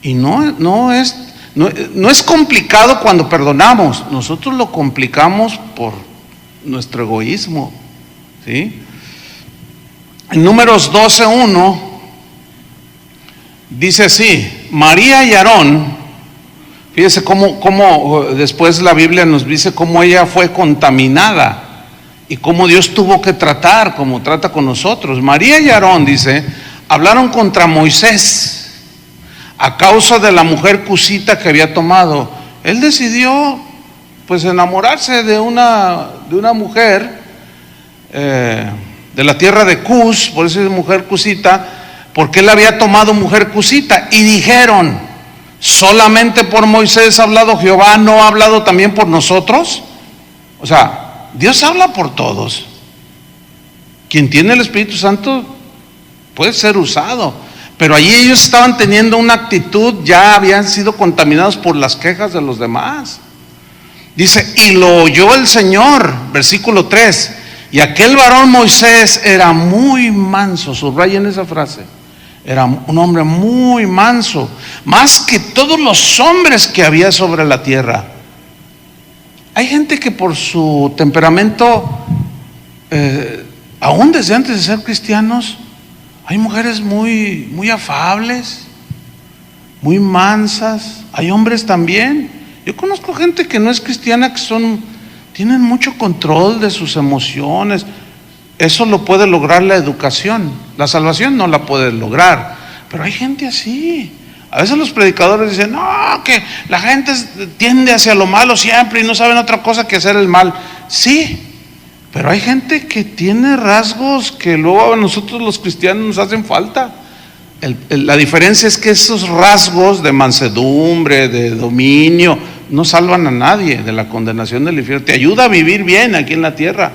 Y no es complicado cuando perdonamos. Nosotros lo complicamos por nuestro egoísmo, ¿sí? En Números 12:1 dice así: María y Aarón, fíjese cómo después la Biblia nos dice cómo ella fue contaminada y cómo Dios tuvo que tratar, como trata con nosotros. María y Aarón, dice, hablaron contra Moisés a causa de la mujer cusita que había tomado. Él decidió pues enamorarse de una mujer de la tierra de Cus, por eso es mujer cusita, porque él había tomado mujer cusita. Y dijeron, ¿solamente por Moisés ha hablado Jehová, no ha hablado también por nosotros? O sea, Dios habla por todos. Quien tiene el Espíritu Santo puede ser usado. Pero allí ellos estaban teniendo una actitud, ya habían sido contaminados por las quejas de los demás. Dice, y lo oyó el Señor, versículo 3, y aquel varón Moisés era muy manso, subrayen esa frase, era un hombre muy manso, más que todos los hombres que había sobre la tierra. Hay gente que por su temperamento, aún desde antes de ser cristianos, hay mujeres muy afables, muy mansas. Hay hombres también. Yo conozco gente que no es cristiana, que tienen mucho control de sus emociones. Eso lo puede lograr la educación. La salvación no la puede lograr. Pero hay gente así. A veces los predicadores dicen, no, que la gente tiende hacia lo malo siempre y no saben otra cosa que hacer el mal. Sí. Pero hay gente que tiene rasgos que luego a nosotros los cristianos nos hacen falta. La diferencia es que esos rasgos de mansedumbre, de dominio, no salvan a nadie de la condenación del infierno. Te ayuda a vivir bien aquí en la tierra,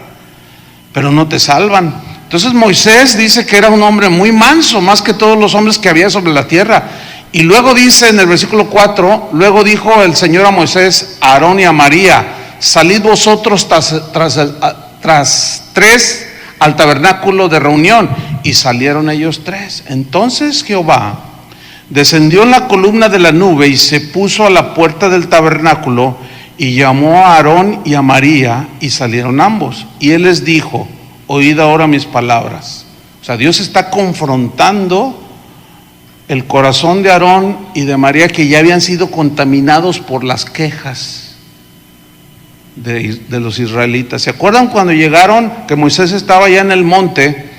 pero no te salvan. Entonces Moisés dice que era un hombre muy manso, más que todos los hombres que había sobre la tierra. Y luego dice en el versículo 4, luego dijo el Señor a Moisés, a Aarón y a María, salid vosotros tras tres al tabernáculo de reunión. Y salieron ellos tres. Entonces Jehová descendió en la columna de la nube y se puso a la puerta del tabernáculo y llamó a Aarón y a María y salieron ambos. Y él les dijo, oíd ahora mis palabras. O sea, Dios está confrontando el corazón de Aarón y de María, que ya habían sido contaminados por las quejas de los israelitas. ¿Se acuerdan cuando llegaron, que Moisés estaba ya en el monte,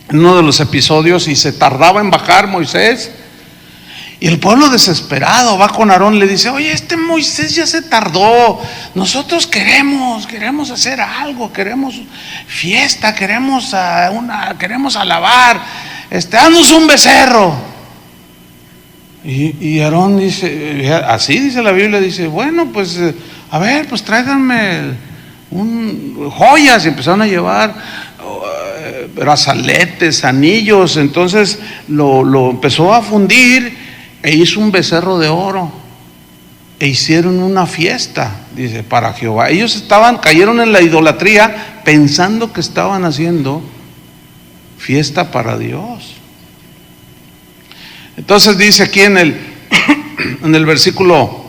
en uno de los episodios, y se tardaba en bajar Moisés? Y el pueblo desesperado va con Aarón y le dice, oye, este Moisés ya se tardó, nosotros queremos hacer algo, queremos fiesta, queremos alabar, haznos un becerro. Y Aarón dice, así dice la Biblia, dice, bueno, pues a ver, pues tráiganme joyas. Y empezaron a llevar brazaletes, anillos. Entonces lo empezó a fundir e hizo un becerro de oro e hicieron una fiesta, dice, para Jehová. Ellos cayeron en la idolatría pensando que estaban haciendo fiesta para Dios. Entonces dice aquí en el versículo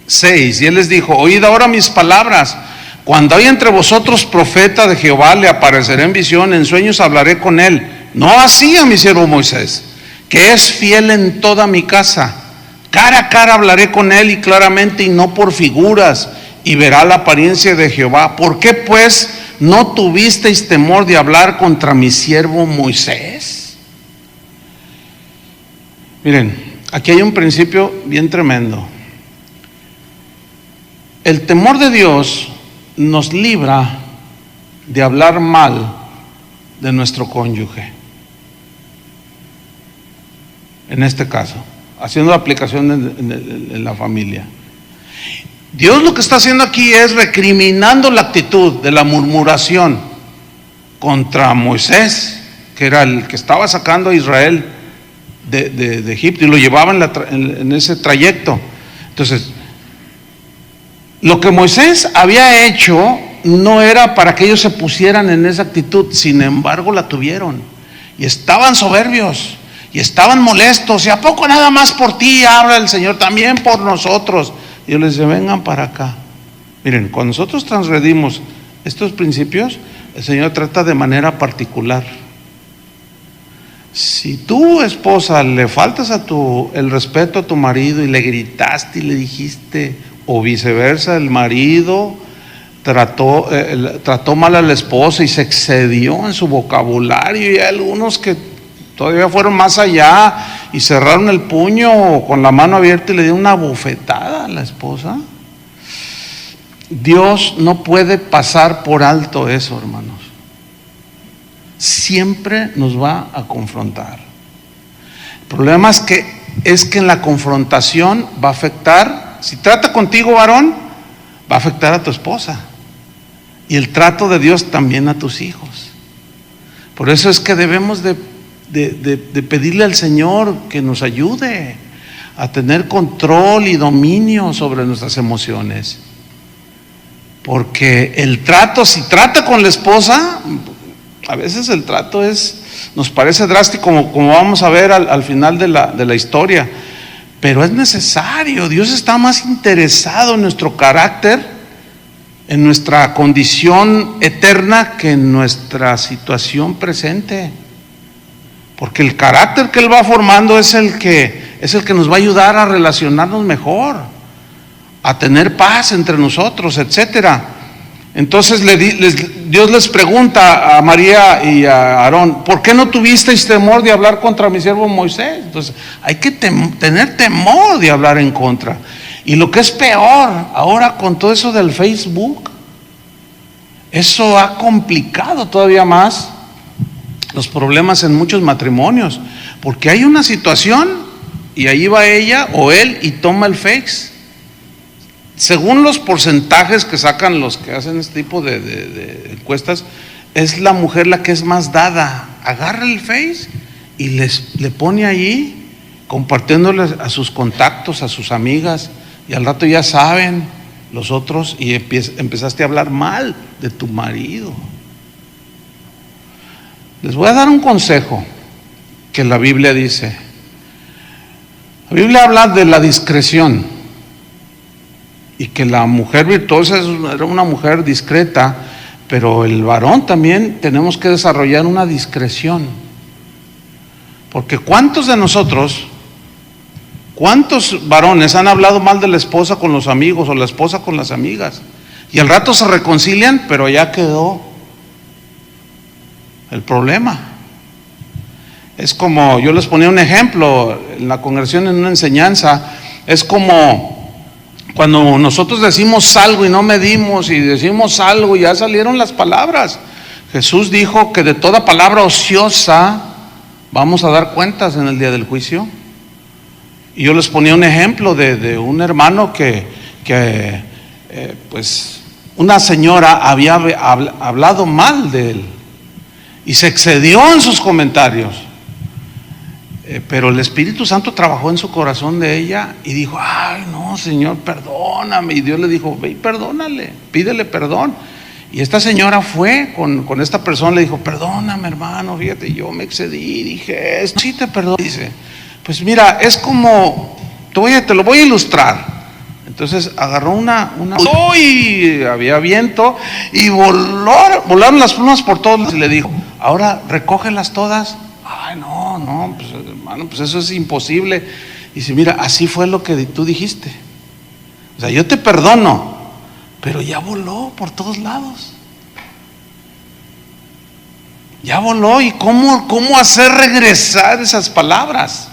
6, y él les dijo: oíd ahora mis palabras. Cuando haya entre vosotros profeta de Jehová, le apareceré en visión, en sueños hablaré con él. No así a mi siervo Moisés, que es fiel en toda mi casa. Cara a cara hablaré con él y claramente, y no por figuras, y verá la apariencia de Jehová. ¿Por qué pues no tuvisteis temor de hablar contra mi siervo Moisés? Miren, aquí hay un principio bien tremendo. El temor de Dios nos libra de hablar mal de nuestro cónyuge. En este caso, haciendo la aplicación en la familia. Dios lo que está haciendo aquí es recriminando la actitud de la murmuración contra Moisés, que era el que estaba sacando a Israel de Egipto y lo llevaba en ese trayecto. Entonces, lo que Moisés había hecho no era para que ellos se pusieran en esa actitud, sin embargo la tuvieron y estaban soberbios y estaban molestos. ¿Y a poco nada más por ti habla el Señor? También por nosotros. Y yo les decía: vengan para acá. Miren, cuando nosotros transgredimos estos principios, el Señor trata de manera particular. Si tú, esposa, le faltas el respeto a tu marido y le gritaste y le dijiste, o viceversa, el marido trató mal a la esposa y se excedió en su vocabulario, y hay algunos que todavía fueron más allá y cerraron el puño con la mano abierta y le dieron una bofetada a la esposa. Dios no puede pasar por alto eso, hermanos. Siempre nos va a confrontar. El problema es que en la confrontación va a afectar, si trata contigo, varón, va a afectar a tu esposa, y el trato de Dios también a tus hijos. Por eso es que debemos de pedirle al Señor que nos ayude a tener control y dominio sobre nuestras emociones, porque el trato, si trata con la esposa, a veces el trato nos parece drástico, como vamos a ver al final de la historia, pero es necesario. Dios está más interesado en nuestro carácter, en nuestra condición eterna, que en nuestra situación presente, porque el carácter que Él va formando es el que nos va a ayudar a relacionarnos mejor, a tener paz entre nosotros, etcétera. Entonces Dios les pregunta a María y a Aarón: ¿por qué no tuvisteis temor de hablar contra mi siervo Moisés? Entonces hay que tener temor de hablar en contra. Y lo que es peor, ahora con todo eso del Facebook, eso ha complicado todavía más los problemas en muchos matrimonios, porque hay una situación y ahí va ella o él y toma el Face. Según los porcentajes que sacan los que hacen este tipo de encuestas, es la mujer la que es más dada. Agarra el Face y le pone ahí, compartiéndole a sus contactos, a sus amigas, y al rato ya saben los otros, y empezaste a hablar mal de tu marido. Les voy a dar un consejo que la Biblia dice. La Biblia habla de la discreción, y que la mujer virtuosa era una mujer discreta, pero el varón también tenemos que desarrollar una discreción. Porque ¿cuántos de nosotros, cuántos varones han hablado mal de la esposa con los amigos o la esposa con las amigas, y al rato se reconcilian, pero ya quedó el problema? Es como, yo les ponía un ejemplo en la congregación, en una enseñanza, es como cuando nosotros decimos algo y no medimos, y decimos algo y ya salieron las palabras. Jesús dijo que de toda palabra ociosa vamos a dar cuentas en el día del juicio. Y yo les ponía un ejemplo de un hermano que pues una señora había hablado mal de él, y se excedió en sus comentarios. Pero el Espíritu Santo trabajó en su corazón de ella y dijo: ay, no, Señor, perdóname. Y Dios le dijo: ve y perdónale, pídele perdón. Y esta señora fue con esta persona, le dijo: perdóname, hermano, fíjate, yo me excedí, dije esto. Sí, te perdono. Dice: pues mira, es como, te lo voy a ilustrar. Entonces agarró una y había viento y volaron las plumas por todos lados. Y le dijo: ahora recógelas todas. Ay, no, pues hermano, pues eso es imposible. Y dice: mira, así fue lo que tú dijiste. O sea, yo te perdono, pero ya voló por todos lados. Ya voló. ¿Y cómo hacer regresar esas palabras?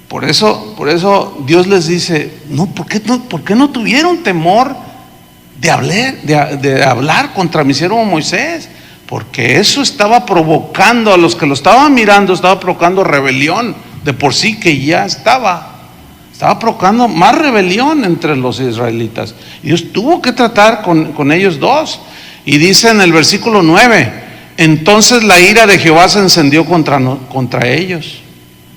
Por eso Dios les dice: no, ¿por qué no tuvieron temor de hablar contra mi siervo Moisés? Porque eso estaba provocando a los que lo estaban mirando, estaba provocando rebelión de por sí, que ya estaba provocando más rebelión entre los israelitas. Y Dios tuvo que tratar con ellos dos. Y dice en el versículo 9: entonces la ira de Jehová se encendió contra ellos.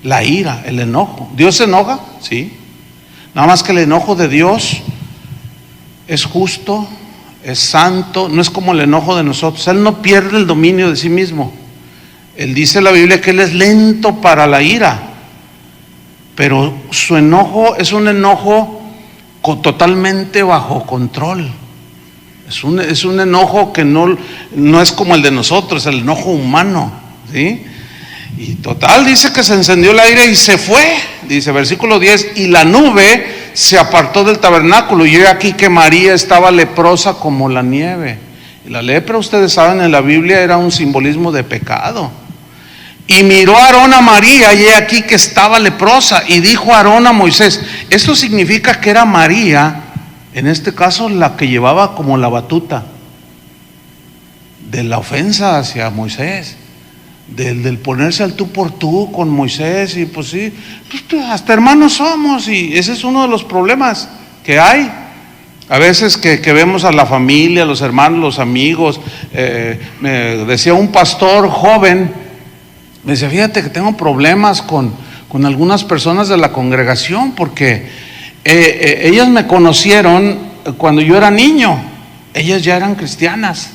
La ira, el enojo. ¿Dios se enoja? Sí. Nada más que el enojo de Dios es justo, es santo, no es como el enojo de nosotros. Él no pierde el dominio de sí mismo. Él dice en la Biblia que Él es lento para la ira, pero su enojo es un enojo totalmente bajo control. Es un enojo que no es como el de nosotros, el enojo humano, ¿sí? Y total, dice que se encendió la ira y se fue. Dice versículo 10: y la nube se apartó del tabernáculo, y he aquí que María estaba leprosa como la nieve. Y la lepra, ustedes saben, en la Biblia era un simbolismo de pecado. Y miró Aarón a María, y he aquí que estaba leprosa. Y dijo Aarón a Moisés. Esto significa que era María, en este caso, la que llevaba como la batuta de la ofensa hacia Moisés, del ponerse al tú por tú con Moisés. Y pues sí, pues hasta hermanos somos, y ese es uno de los problemas que hay a veces, que vemos a la familia, los hermanos, los amigos. Me decía un pastor joven, me decía: fíjate que tengo problemas con algunas personas de la congregación, porque ellas me conocieron cuando yo era niño, ellas ya eran cristianas,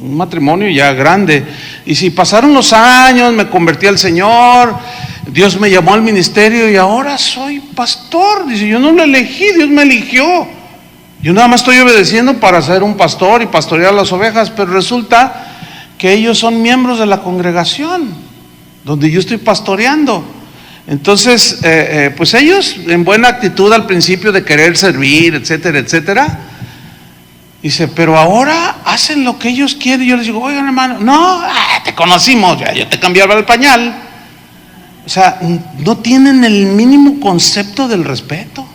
un matrimonio ya grande, y si pasaron los años, me convertí al Señor, Dios me llamó al ministerio y ahora soy pastor. Dice: yo no lo elegí, Dios me eligió, yo nada más estoy obedeciendo para ser un pastor y pastorear las ovejas. Pero resulta que ellos son miembros de la congregación donde yo estoy pastoreando. Entonces pues ellos, en buena actitud al principio de querer servir, etcétera, etcétera, dice: pero ahora hacen lo que ellos quieren. Yo les digo: oigan, hermano, no, te conocimos, ya yo te cambiaba el pañal. O sea, no tienen el mínimo concepto del respeto.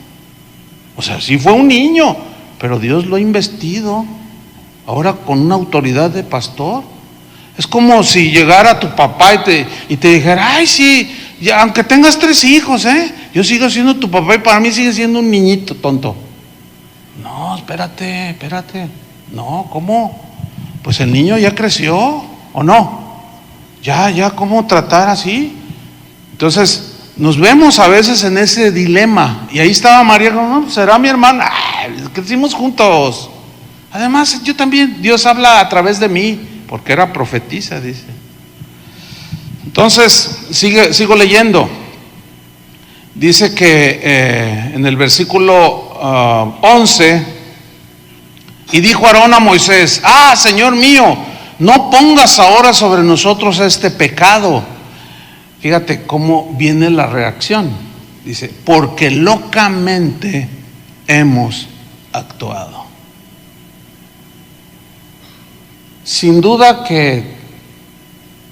O sea, sí fue un niño, pero Dios lo ha investido ahora con una autoridad de pastor. Es como si llegara tu papá y te dijera: ay, sí, ya, aunque tengas 3 hijos, yo sigo siendo tu papá y para mí sigue siendo un niñito tonto. No, espérate. No, ¿cómo? Pues el niño ya creció, ¿o no? Ya, ¿cómo tratar así? Entonces, nos vemos a veces en ese dilema. Y ahí estaba María, no, será mi hermana. Crecimos juntos. Además, yo también, Dios habla a través de mí, porque era profetisa, dice. Entonces, sigo leyendo. Dice que en el versículo 11: y dijo Aarón a Moisés: Señor mío, no pongas ahora sobre nosotros este pecado. Fíjate cómo viene la reacción. Dice: porque locamente hemos actuado. Sin duda que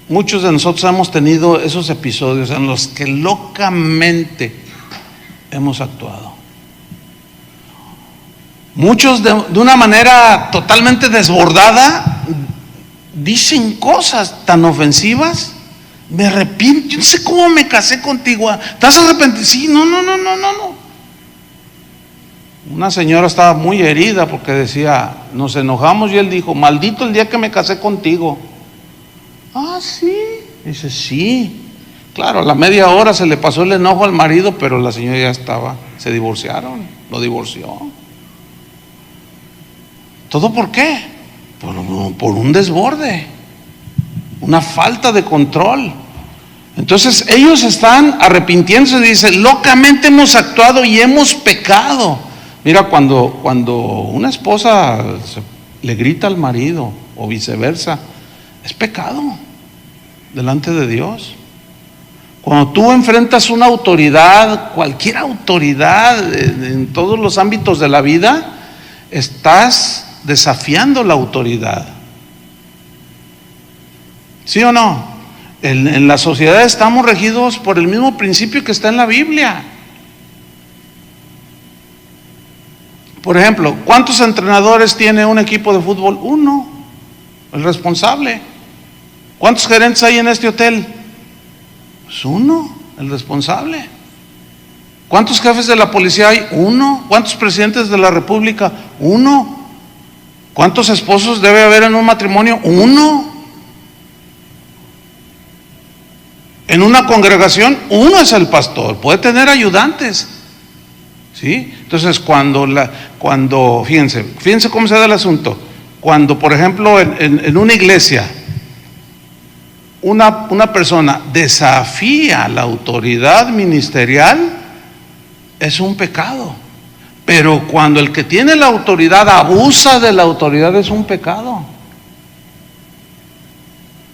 muchos de nosotros hemos tenido esos episodios en los que locamente hemos actuado. Muchos de una manera totalmente desbordada dicen cosas tan ofensivas. Me arrepiento, yo no sé cómo me casé contigo. ¿Estás arrepentido? Sí, no. Una señora estaba muy herida porque decía: nos enojamos, y él dijo: maldito el día que me casé contigo. Ah, sí. Dice, sí. Claro, a la media hora se le pasó el enojo al marido, pero la señora ya estaba, se divorciaron, lo divorció. ¿Todo por qué? Por un desborde, una falta de control. Entonces ellos están arrepintiéndose y dicen, locamente hemos actuado y hemos pecado. Mira, cuando una esposa le grita al marido o viceversa, es pecado delante de Dios. Cuando tú enfrentas una autoridad, cualquier autoridad en todos los ámbitos de la vida, estás desafiando la autoridad. ¿Sí o no? En la sociedad estamos regidos por el mismo principio que está en la Biblia. Por ejemplo, ¿cuántos entrenadores tiene un equipo de fútbol? Uno, el responsable. ¿Cuántos gerentes hay en este hotel? Pues uno, el responsable. ¿Cuántos jefes de la policía hay? Uno. ¿Cuántos presidentes de la república? Uno. ¿Cuántos esposos debe haber en un matrimonio? Uno. En una congregación, uno es el pastor, puede tener ayudantes. ¿Sí? Entonces, fíjense cómo se da el asunto. Cuando, por ejemplo, en una iglesia, una persona desafía la autoridad ministerial, es un pecado. Pero cuando el que tiene la autoridad abusa de la autoridad, es un pecado.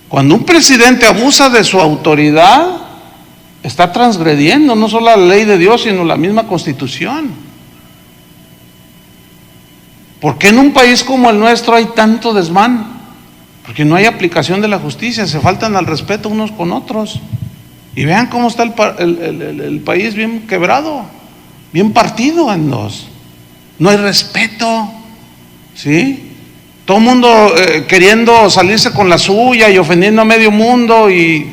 Cuando un presidente abusa de su autoridad, está transgrediendo no solo la ley de Dios, sino la misma Constitución. ¿Por qué en un país como el nuestro hay tanto desmán? Porque no hay aplicación de la justicia, se faltan al respeto unos con otros. Y vean cómo está el país bien quebrado, bien partido en dos. No hay respeto, ¿sí? Todo el mundo queriendo salirse con la suya y ofendiendo a medio mundo y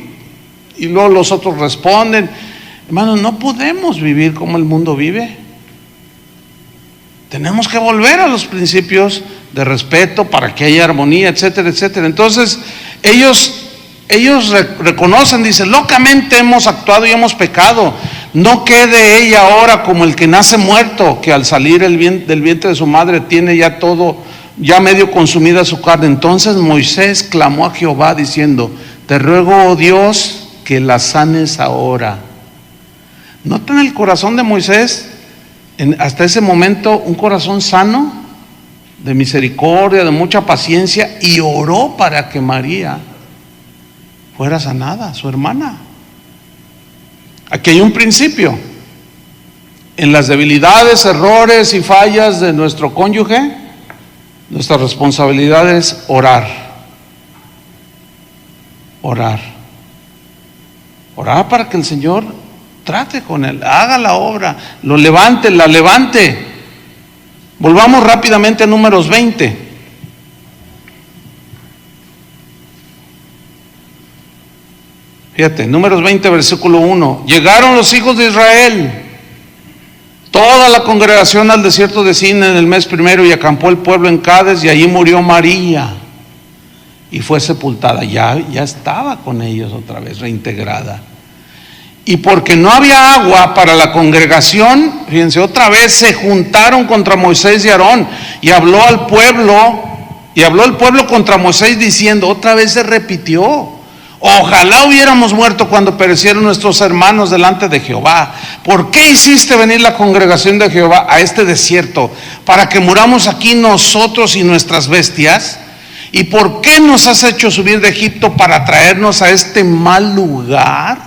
luego los otros responden. Hermanos, no podemos vivir como el mundo vive. Tenemos que volver a los principios de respeto para que haya armonía, etcétera, etcétera. Entonces, ellos reconocen, dicen, locamente hemos actuado y hemos pecado. No quede ella ahora como el que nace muerto, que al salir del vientre de su madre tiene ya todo, ya medio consumida su carne. Entonces Moisés clamó a Jehová diciendo, te ruego, oh Dios, que la sanes ahora. ¿Notan el corazón de Moisés? Hasta ese momento un corazón sano, de misericordia, de mucha paciencia, y oró para que María fuera sanada, su hermana. Aquí hay un principio. En las debilidades, errores y fallas de nuestro cónyuge, nuestra responsabilidad es orar. Orar para que el Señor trate con él, haga la obra, lo levante, la levante. Volvamos rápidamente a Números 20. Fíjate, Números 20, versículo 1. Llegaron los hijos de Israel, toda la congregación al desierto de Sin en el mes primero, y acampó el pueblo en Cades, y allí murió María y fue sepultada. Ya estaba con ellos otra vez, reintegrada. Y porque no había agua para la congregación, fíjense, otra vez se juntaron contra Moisés y Aarón, y habló el pueblo contra Moisés diciendo, otra vez se repitió, ojalá hubiéramos muerto cuando perecieron nuestros hermanos delante de Jehová. ¿Por qué hiciste venir la congregación de Jehová a este desierto? ¿Para que muramos aquí nosotros y nuestras bestias? ¿Y por qué nos has hecho subir de Egipto para traernos a este mal lugar?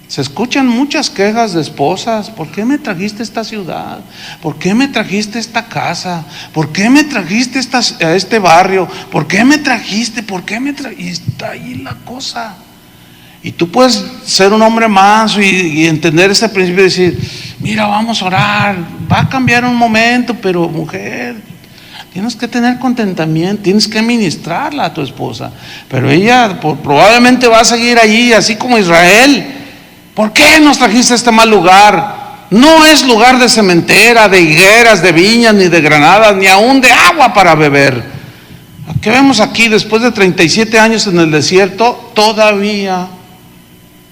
Se escuchan muchas quejas de esposas. ¿Por qué me trajiste a esta ciudad? ¿Por qué me trajiste a esta casa? ¿Por qué me trajiste a este barrio? ¿Por qué me trajiste? Y está ahí la cosa. Y tú puedes ser un hombre manso y entender ese principio y decir, mira, vamos a orar, va a cambiar un momento, pero mujer, tienes que tener contentamiento, tienes que ministrarla a tu esposa. Pero ella probablemente va a seguir allí, así como Israel. ¿Por qué nos trajiste a este mal lugar? No es lugar de sementera, de higueras, de viñas, ni de granadas, ni aún de agua para beber. ¿Qué vemos aquí? Después de 37 años en el desierto, todavía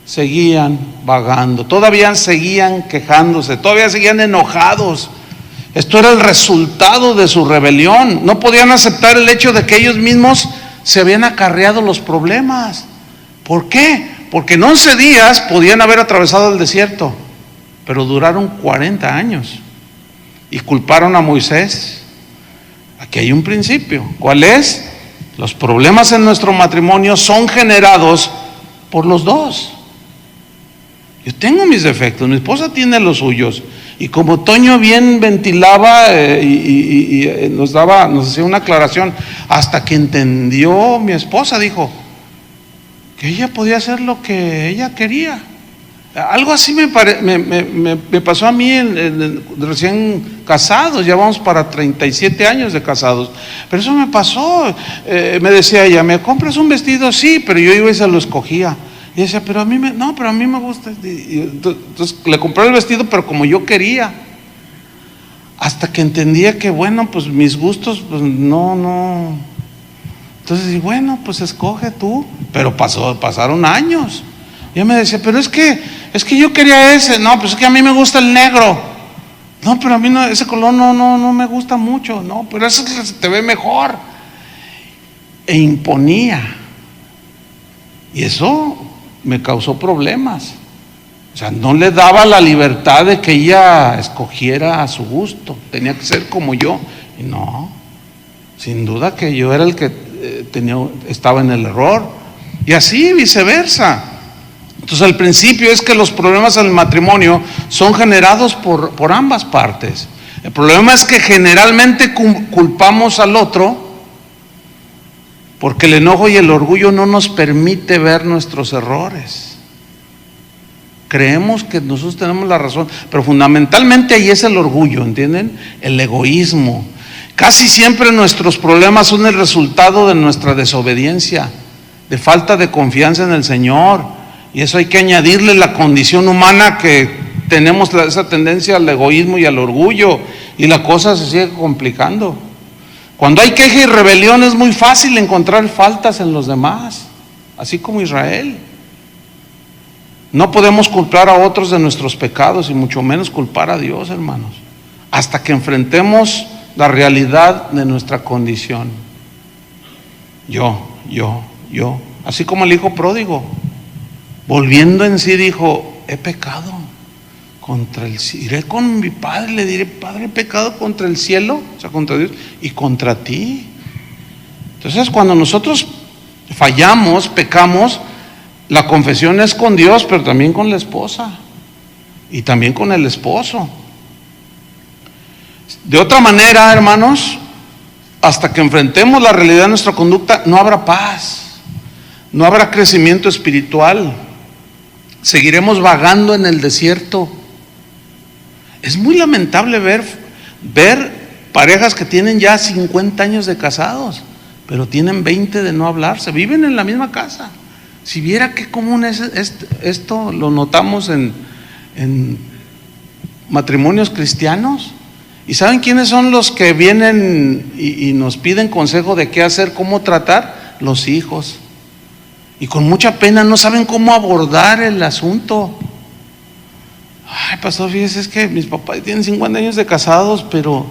seguían vagando, todavía seguían quejándose, todavía seguían enojados. Esto era el resultado de su rebelión. No podían aceptar el hecho de que ellos mismos se habían acarreado los problemas. ¿Por qué? Porque en 11 días podían haber atravesado el desierto, pero duraron 40 años y culparon a Moisés. Aquí hay un principio. ¿Cuál es? Los problemas en nuestro matrimonio son generados por los dos. Yo tengo mis defectos, mi esposa tiene los suyos. Y como Toño bien ventilaba nos hacía una aclaración, hasta que entendió mi esposa, dijo que ella podía hacer lo que ella quería. Algo así me pasó a mí recién casados, ya vamos para 37 años de casados, pero eso me pasó. Me decía ella, ¿me compras un vestido? Sí, pero yo iba y se lo escogía. Y decía, pero a mí me gusta. Entonces le compré el vestido, pero como yo quería. Hasta que entendía que, bueno, pues mis gustos, pues no. Entonces, bueno, pues escoge tú. Pero pasaron años. Y ella me decía, pero es que yo quería ese. No, pues es que a mí me gusta el negro. No, pero a mí no, ese color no me gusta mucho. No, pero ese te ve mejor. E imponía. Y eso me causó problemas. O sea, no le daba la libertad de que ella escogiera a su gusto. Tenía que ser como yo. Y no, sin duda que yo era el que estaba en el error. Y así viceversa. Entonces el principio es que los problemas en el matrimonio son generados por ambas partes. El problema es que generalmente culpamos al otro porque el enojo y el orgullo no nos permite ver nuestros errores. Creemos que nosotros tenemos la razón, pero fundamentalmente ahí es el orgullo, ¿entienden? El egoísmo. Casi siempre nuestros problemas son el resultado de nuestra desobediencia, de falta de confianza en el Señor. Y eso hay que añadirle la condición humana que tenemos esa tendencia al egoísmo y al orgullo, y la cosa se sigue complicando. Cuando hay queja y rebelión es muy fácil encontrar faltas en los demás, así como Israel. No podemos culpar a otros de nuestros pecados y mucho menos culpar a Dios, hermanos, hasta que enfrentemos la realidad de nuestra condición. Yo, así como el hijo pródigo, volviendo en sí dijo, he pecado contra el cielo, iré con mi padre, le diré, Padre, he pecado contra el cielo, o sea, contra Dios y contra ti. Entonces, cuando nosotros fallamos, pecamos, la confesión es con Dios, pero también con la esposa y también con el esposo. De otra manera, hermanos, hasta que enfrentemos la realidad de nuestra conducta, no habrá paz, no habrá crecimiento espiritual, seguiremos vagando en el desierto. Es muy lamentable ver parejas que tienen ya 50 años de casados, pero tienen 20 de no hablarse, viven en la misma casa. Si viera qué común es esto, lo notamos en matrimonios cristianos. ¿Y saben quiénes son los que vienen y nos piden consejo de qué hacer, cómo tratar? Los hijos. Y con mucha pena no saben cómo abordar el asunto. Ay, pastor, fíjese, es que mis papás tienen 50 años de casados, pero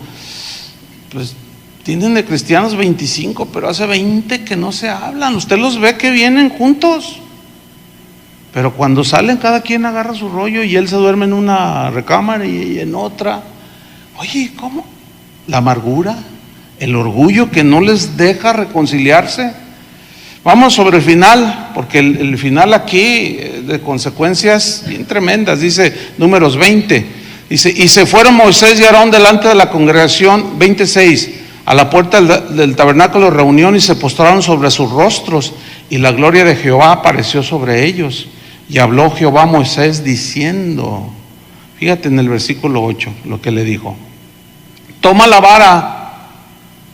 pues tienen de cristianos 25, pero hace 20 que no se hablan. Usted los ve que vienen juntos, pero cuando salen cada quien agarra su rollo y él se duerme en una recámara y en otra. Oye, ¿cómo? La amargura, el orgullo que no les deja reconciliarse. Vamos sobre el final, porque el final aquí de consecuencias bien tremendas. Dice Números 20, dice, y se fueron Moisés y Aarón delante de la congregación, 26, a la puerta del tabernáculo de reunión, y se postraron sobre sus rostros, y la gloria de Jehová apareció sobre ellos. Y habló Jehová a Moisés diciendo, fíjate en el versículo 8 lo que le dijo: toma la vara,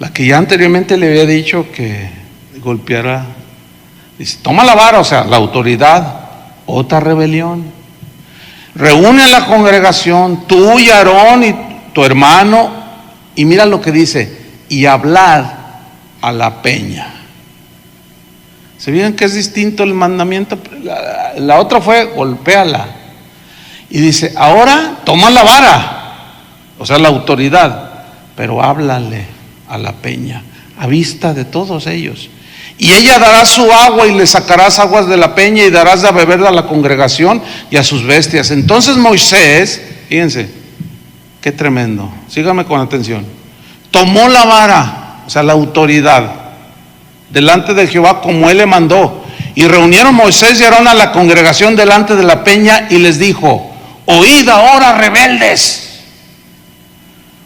la que ya anteriormente le había dicho que golpeara. Dice, toma la vara, o sea, la autoridad. Otra rebelión. Reúne a la congregación, tú y Aarón y tu hermano, y mira lo que dice, y hablad a la peña. ¿Se fijan que es distinto el mandamiento? La otra fue golpéala. Y dice, ahora toma la vara, o sea, la autoridad, pero háblale a la peña, a vista de todos ellos. Y ella dará su agua y le sacarás aguas de la peña y darás de beber a la congregación y a sus bestias. Entonces Moisés, fíjense, qué tremendo, síganme con atención, tomó la vara, o sea, la autoridad, delante de Jehová como él le mandó. Y reunieron Moisés y Aarón a la congregación delante de la peña y les dijo, oíd ahora, rebeldes,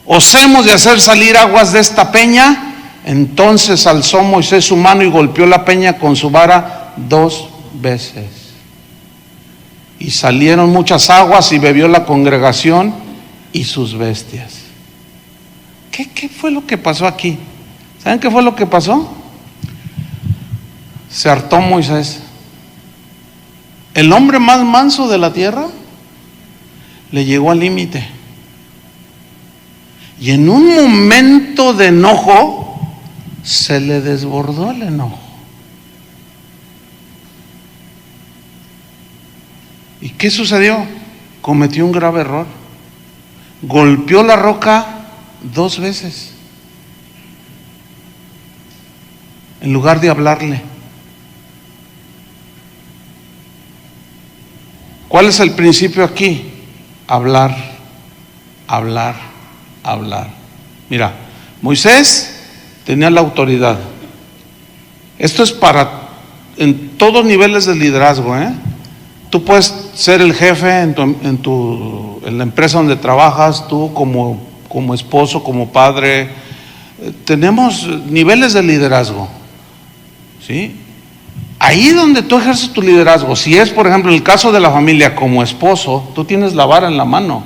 ¿os hemos de hacer salir aguas de esta peña? Entonces alzó Moisés su mano y golpeó la peña con su vara 2 veces. Y salieron muchas aguas y bebió la congregación y sus bestias. ¿Qué fue lo que pasó aquí? ¿Saben qué fue lo que pasó? Se hartó Moisés. El hombre más manso de la tierra le llegó al límite. Y en un momento de enojo, se le desbordó el enojo. ¿Y qué sucedió? Cometió un grave error. Golpeó la roca 2 veces en lugar de hablarle. ¿Cuál es el principio aquí? Hablar, hablar, hablar. Mira, Moisés tenía la autoridad. Esto es en todos niveles de liderazgo, ¿eh? Tú puedes ser el jefe en la empresa donde trabajas, tú como esposo, como padre. Tenemos niveles de liderazgo, ¿sí? Ahí donde tú ejerces tu liderazgo, si es, por ejemplo, en el caso de la familia, como esposo, tú tienes la vara en la mano.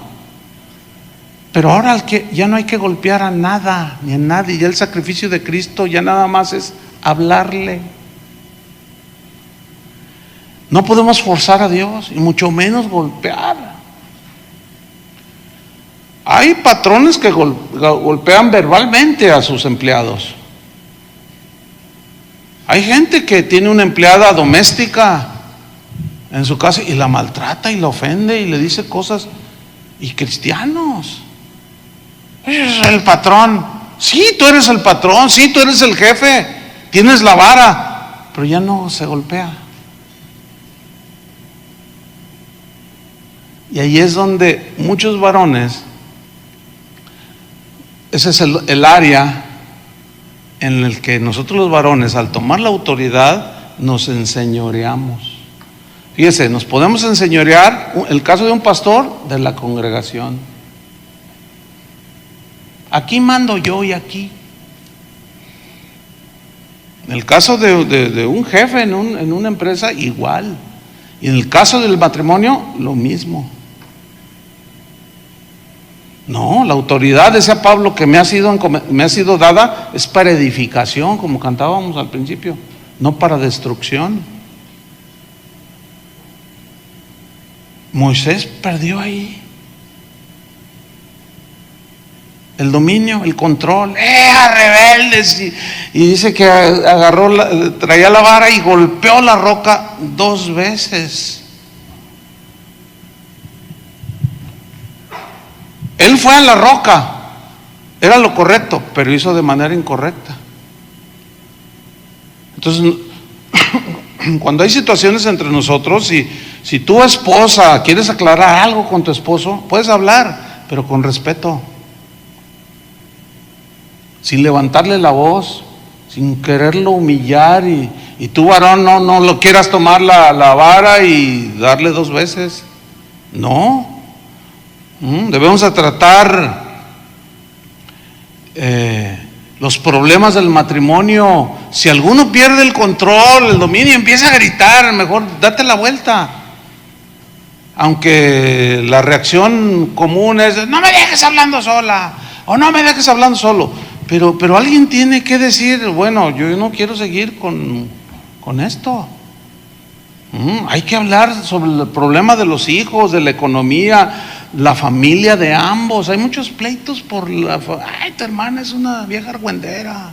Pero ahora ya no hay que golpear a nada, ni a nadie. Ya el sacrificio de Cristo ya nada más es hablarle. No podemos forzar a Dios, y mucho menos golpear. Hay patrones que golpean verbalmente a sus empleados. Hay gente que tiene una empleada doméstica en su casa y la maltrata y la ofende y le dice cosas. Y cristianos, es el patrón. Sí, tú eres el patrón, sí, tú eres el jefe, tienes la vara, pero ya no se golpea. Y ahí es donde muchos varones, ese es el área en el que nosotros los varones, al tomar la autoridad, nos enseñoreamos. Fíjese, nos podemos enseñorear, el caso de un pastor, de la congregación. Aquí mando yo y aquí. En el caso de un jefe en una empresa, igual. Y en el caso del matrimonio, lo mismo. No, la autoridad, decía Pablo, que me ha sido dada, es para edificación, como cantábamos al principio, no para destrucción. Moisés perdió ahí el dominio, el control. Rebeldes! Y dice que traía la vara y golpeó la roca 2 veces. Él fue a la roca, era lo correcto, pero hizo de manera incorrecta. Entonces, cuando hay situaciones entre nosotros, si tu esposa quieres aclarar algo con tu esposo, puedes hablar, pero con respeto, sin levantarle la voz, sin quererlo humillar, y tú, varón, no lo quieras tomar la vara y darle 2 veces. No. Debemos de tratar los problemas del matrimonio. Si alguno pierde el control, el dominio, empieza a gritar, mejor date la vuelta. Aunque la reacción común es: no me dejes hablando sola, o no me dejes hablando solo. Pero alguien tiene que decir: bueno, yo no quiero seguir con esto. Hay que hablar sobre el problema de los hijos, de la economía, la familia de ambos. Hay muchos pleitos por ay, tu hermana es una vieja argüendera,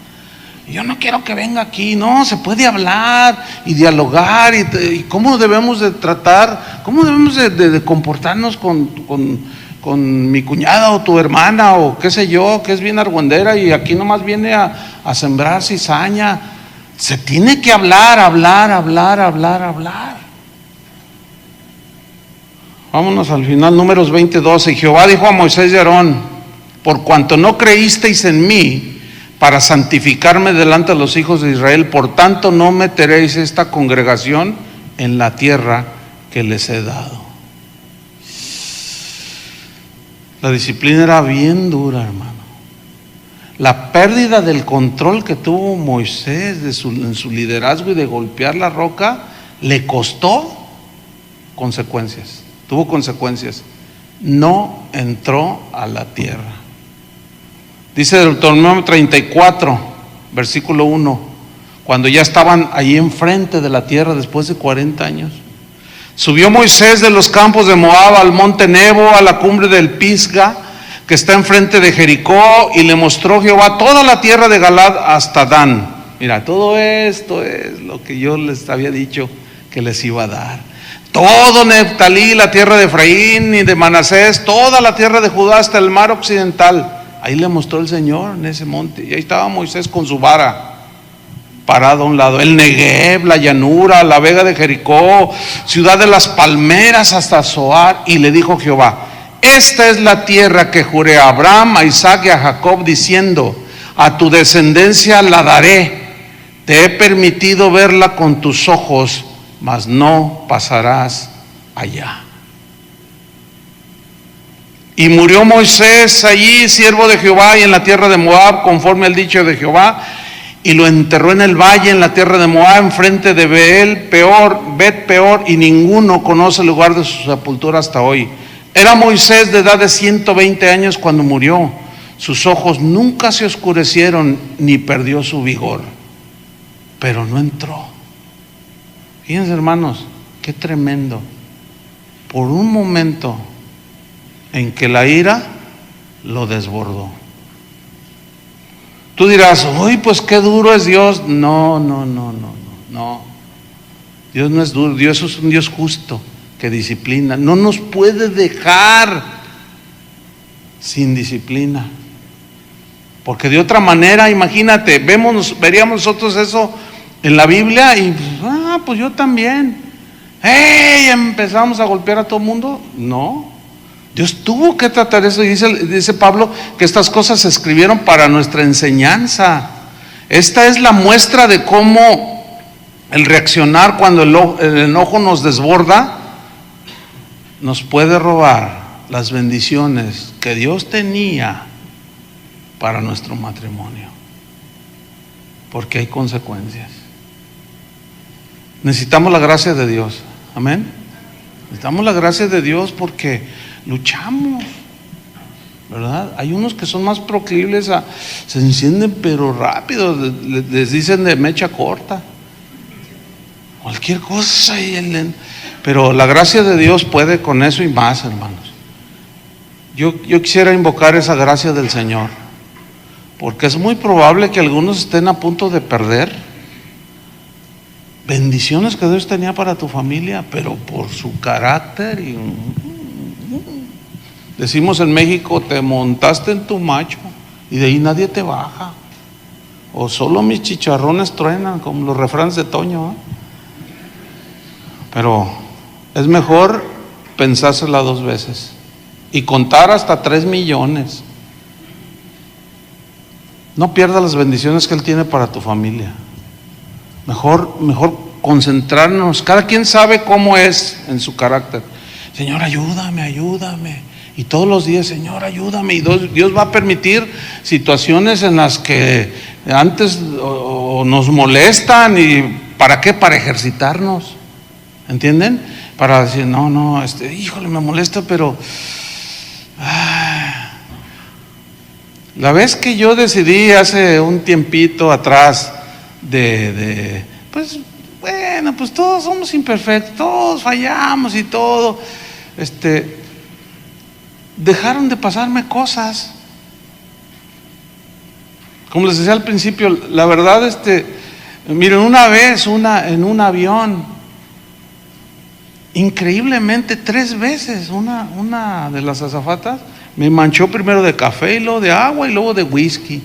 Yo no quiero que venga aquí. No, se puede hablar y dialogar y cómo debemos de tratar, cómo debemos de comportarnos con mi cuñada o tu hermana o qué sé yo, que es bien argüendera y aquí nomás viene a sembrar cizaña. Se tiene que hablar. Vámonos al final, Números 20:12. Y Jehová dijo a Moisés y Aarón: por cuanto no creísteis en mí para santificarme delante de los hijos de Israel, por tanto no meteréis esta congregación en la tierra que les he dado. La disciplina era bien dura, hermano. La pérdida del control que tuvo Moisés en su liderazgo y de golpear la roca le costó consecuencias. Tuvo consecuencias. No entró a la tierra. Dice Deuteronomio 34, versículo 1, cuando ya estaban ahí enfrente de la tierra después de 40 años. Subió Moisés de los campos de Moab al monte Nebo, a la cumbre del Pisga, que está enfrente de Jericó, y le mostró Jehová toda la tierra de Galaad hasta Dan. Mira, todo esto es lo que yo les había dicho que les iba a dar. Todo Neftalí, la tierra de Efraín y de Manasés, toda la tierra de Judá hasta el mar occidental. Ahí le mostró el Señor en ese monte. Y ahí estaba Moisés con su vara, parado a un lado. El Negev, la llanura, la vega de Jericó, ciudad de las palmeras hasta Zoar. Y le dijo Jehová: esta es la tierra que juré a Abraham, a Isaac y a Jacob, diciendo: a tu descendencia la daré. Te he permitido verla con tus ojos, mas no pasarás allá. Y murió Moisés allí, siervo de Jehová, y en la tierra de Moab, conforme al dicho de Jehová, y lo enterró en el valle, en la tierra de Moab, enfrente de Bet Peor, y ninguno conoce el lugar de su sepultura hasta hoy. Era Moisés de edad de 120 años cuando murió. Sus ojos nunca se oscurecieron, ni perdió su vigor, pero no entró. Fíjense, hermanos, qué tremendo. Por un momento en que la ira lo desbordó. Tú dirás: uy, pues qué duro es Dios. No. Dios no es duro. Dios es un Dios justo que disciplina. No nos puede dejar sin disciplina, porque de otra manera, imagínate, veríamos nosotros eso en la Biblia y pues yo también. Empezamos a golpear a todo el mundo. No. Dios tuvo que tratar eso, y dice Pablo que estas cosas se escribieron para nuestra enseñanza. Esta es la muestra de cómo el reaccionar cuando el enojo nos desborda nos puede robar las bendiciones que Dios tenía para nuestro matrimonio, porque hay consecuencias. Necesitamos la gracia de Dios. Amén. Necesitamos la gracia de Dios porque luchamos, ¿verdad? Hay unos que son más proclives se encienden pero rápido, les dicen de mecha corta, cualquier cosa, pero la gracia de Dios puede con eso y más, hermanos. Yo quisiera invocar esa gracia del Señor, porque es muy probable que algunos estén a punto de perder bendiciones que Dios tenía para tu familia, pero por su carácter decimos en México: te montaste en tu macho y de ahí nadie te baja, o solo mis chicharrones truenan, como los refranes de Toño, ¿eh? Pero es mejor pensársela 2 veces y contar hasta 3 millones. No pierdas las bendiciones que Él tiene para tu familia. Mejor concentrarnos. Cada quien sabe cómo es en su carácter. Señor, ayúdame. Y todos los días: Señor, ayúdame. Y Dios va a permitir situaciones en las que antes o nos molestan. ¿Y para qué? Para ejercitarnos. ¿Entienden? Para decir: no, híjole, me molesta, pero la vez que yo decidí hace un tiempito atrás pues bueno, pues todos somos imperfectos, todos fallamos y todo, dejaron de pasarme cosas. Como les decía al principio, la verdad, miren, una vez, en un avión, increíblemente 3 veces, una de las azafatas me manchó primero de café, y luego de agua, y luego de whisky.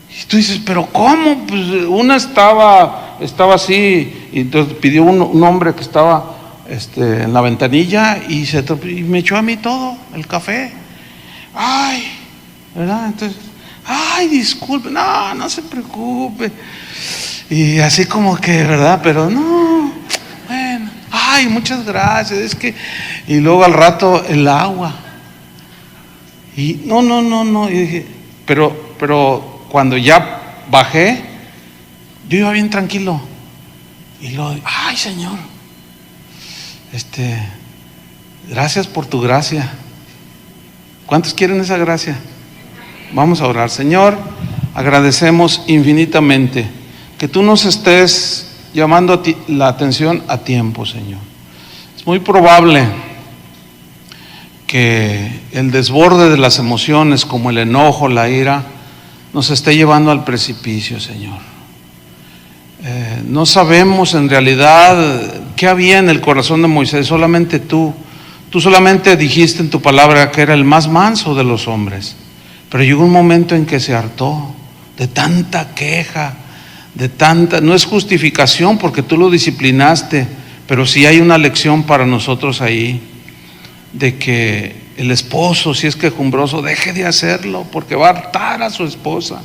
Y tú dices, ¿pero cómo? Pues una estaba así, y entonces pidió un hombre que estaba en la ventanilla, y me echó a mí todo, el café. Ay, ¿verdad? Entonces, ay, disculpe, no se preocupe. Y así como que, ¿verdad? Pero no, bueno, ay, muchas gracias, y luego al rato el agua. Y no, y dije, pero cuando ya bajé, yo iba bien tranquilo. Y luego, ay, Señor, gracias por tu gracia. ¿Cuántos quieren esa gracia? Vamos a orar. Señor, agradecemos infinitamente que tú nos estés llamando la atención a tiempo, Señor. Es muy probable que el desborde de las emociones, como el enojo, la ira, nos esté llevando al precipicio, Señor. No sabemos en realidad qué había en el corazón de Moisés, solamente tú. Tú solamente dijiste en tu palabra que era el más manso de los hombres, pero llegó un momento en que se hartó de tanta queja, no es justificación porque tú lo disciplinaste, pero sí hay una lección para nosotros ahí, de que el esposo, si es quejumbroso, deje de hacerlo porque va a hartar a su esposa.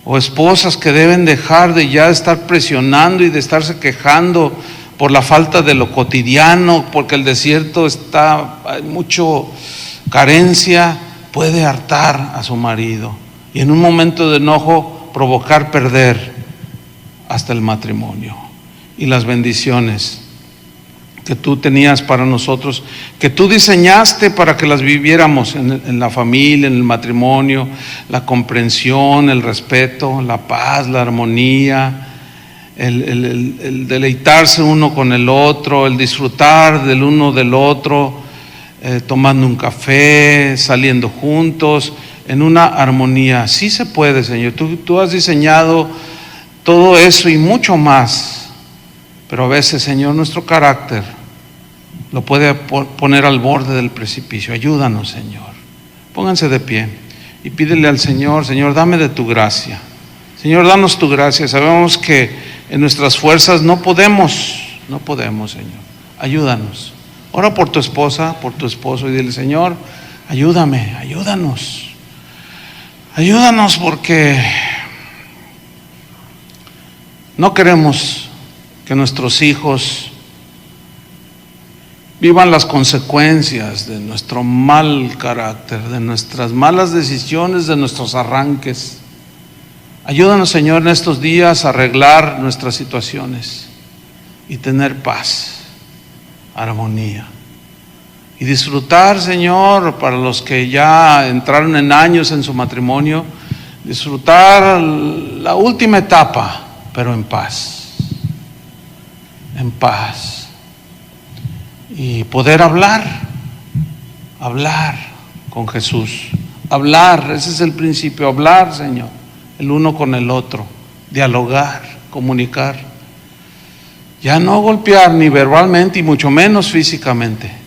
O esposas que deben dejar de ya estar presionando y de estarse quejando por la falta de lo cotidiano, porque el desierto hay mucho carencia, puede hartar a su marido y en un momento de enojo provocar perder hasta el matrimonio y las bendiciones que tú tenías para nosotros, que tú diseñaste para que las viviéramos en la familia, en el matrimonio, la comprensión, el respeto, la paz, la armonía, el deleitarse uno con el otro, el disfrutar del uno del otro, tomando un café, saliendo juntos, en una armonía. Sí se puede, Señor. Tú has diseñado todo eso y mucho más, pero a veces, Señor, nuestro carácter lo puede poner al borde del precipicio. Ayúdanos, Señor. Pónganse de pie y pídele al Señor: Señor, dame de tu gracia. Señor, danos tu gracia. Sabemos que en nuestras fuerzas no podemos, Señor. Ayúdanos. Ora por tu esposa, por tu esposo, y dile: Señor, ayúdame, ayúdanos. Ayúdanos, porque no queremos que nuestros hijos vivan las consecuencias de nuestro mal carácter, de nuestras malas decisiones, de nuestros arranques. Ayúdanos, Señor, en estos días a arreglar nuestras situaciones y tener paz, armonía. Y disfrutar, Señor, para los que ya entraron en años en su matrimonio, disfrutar la última etapa, pero en paz. En paz. Y poder hablar con Jesús. Hablar, ese es el principio, hablar, Señor, el uno con el otro, dialogar, comunicar. Ya no golpear ni verbalmente y mucho menos físicamente.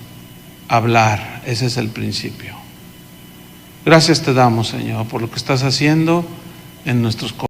Hablar, ese es el principio. Gracias te damos, Señor, por lo que estás haciendo en nuestros corazones.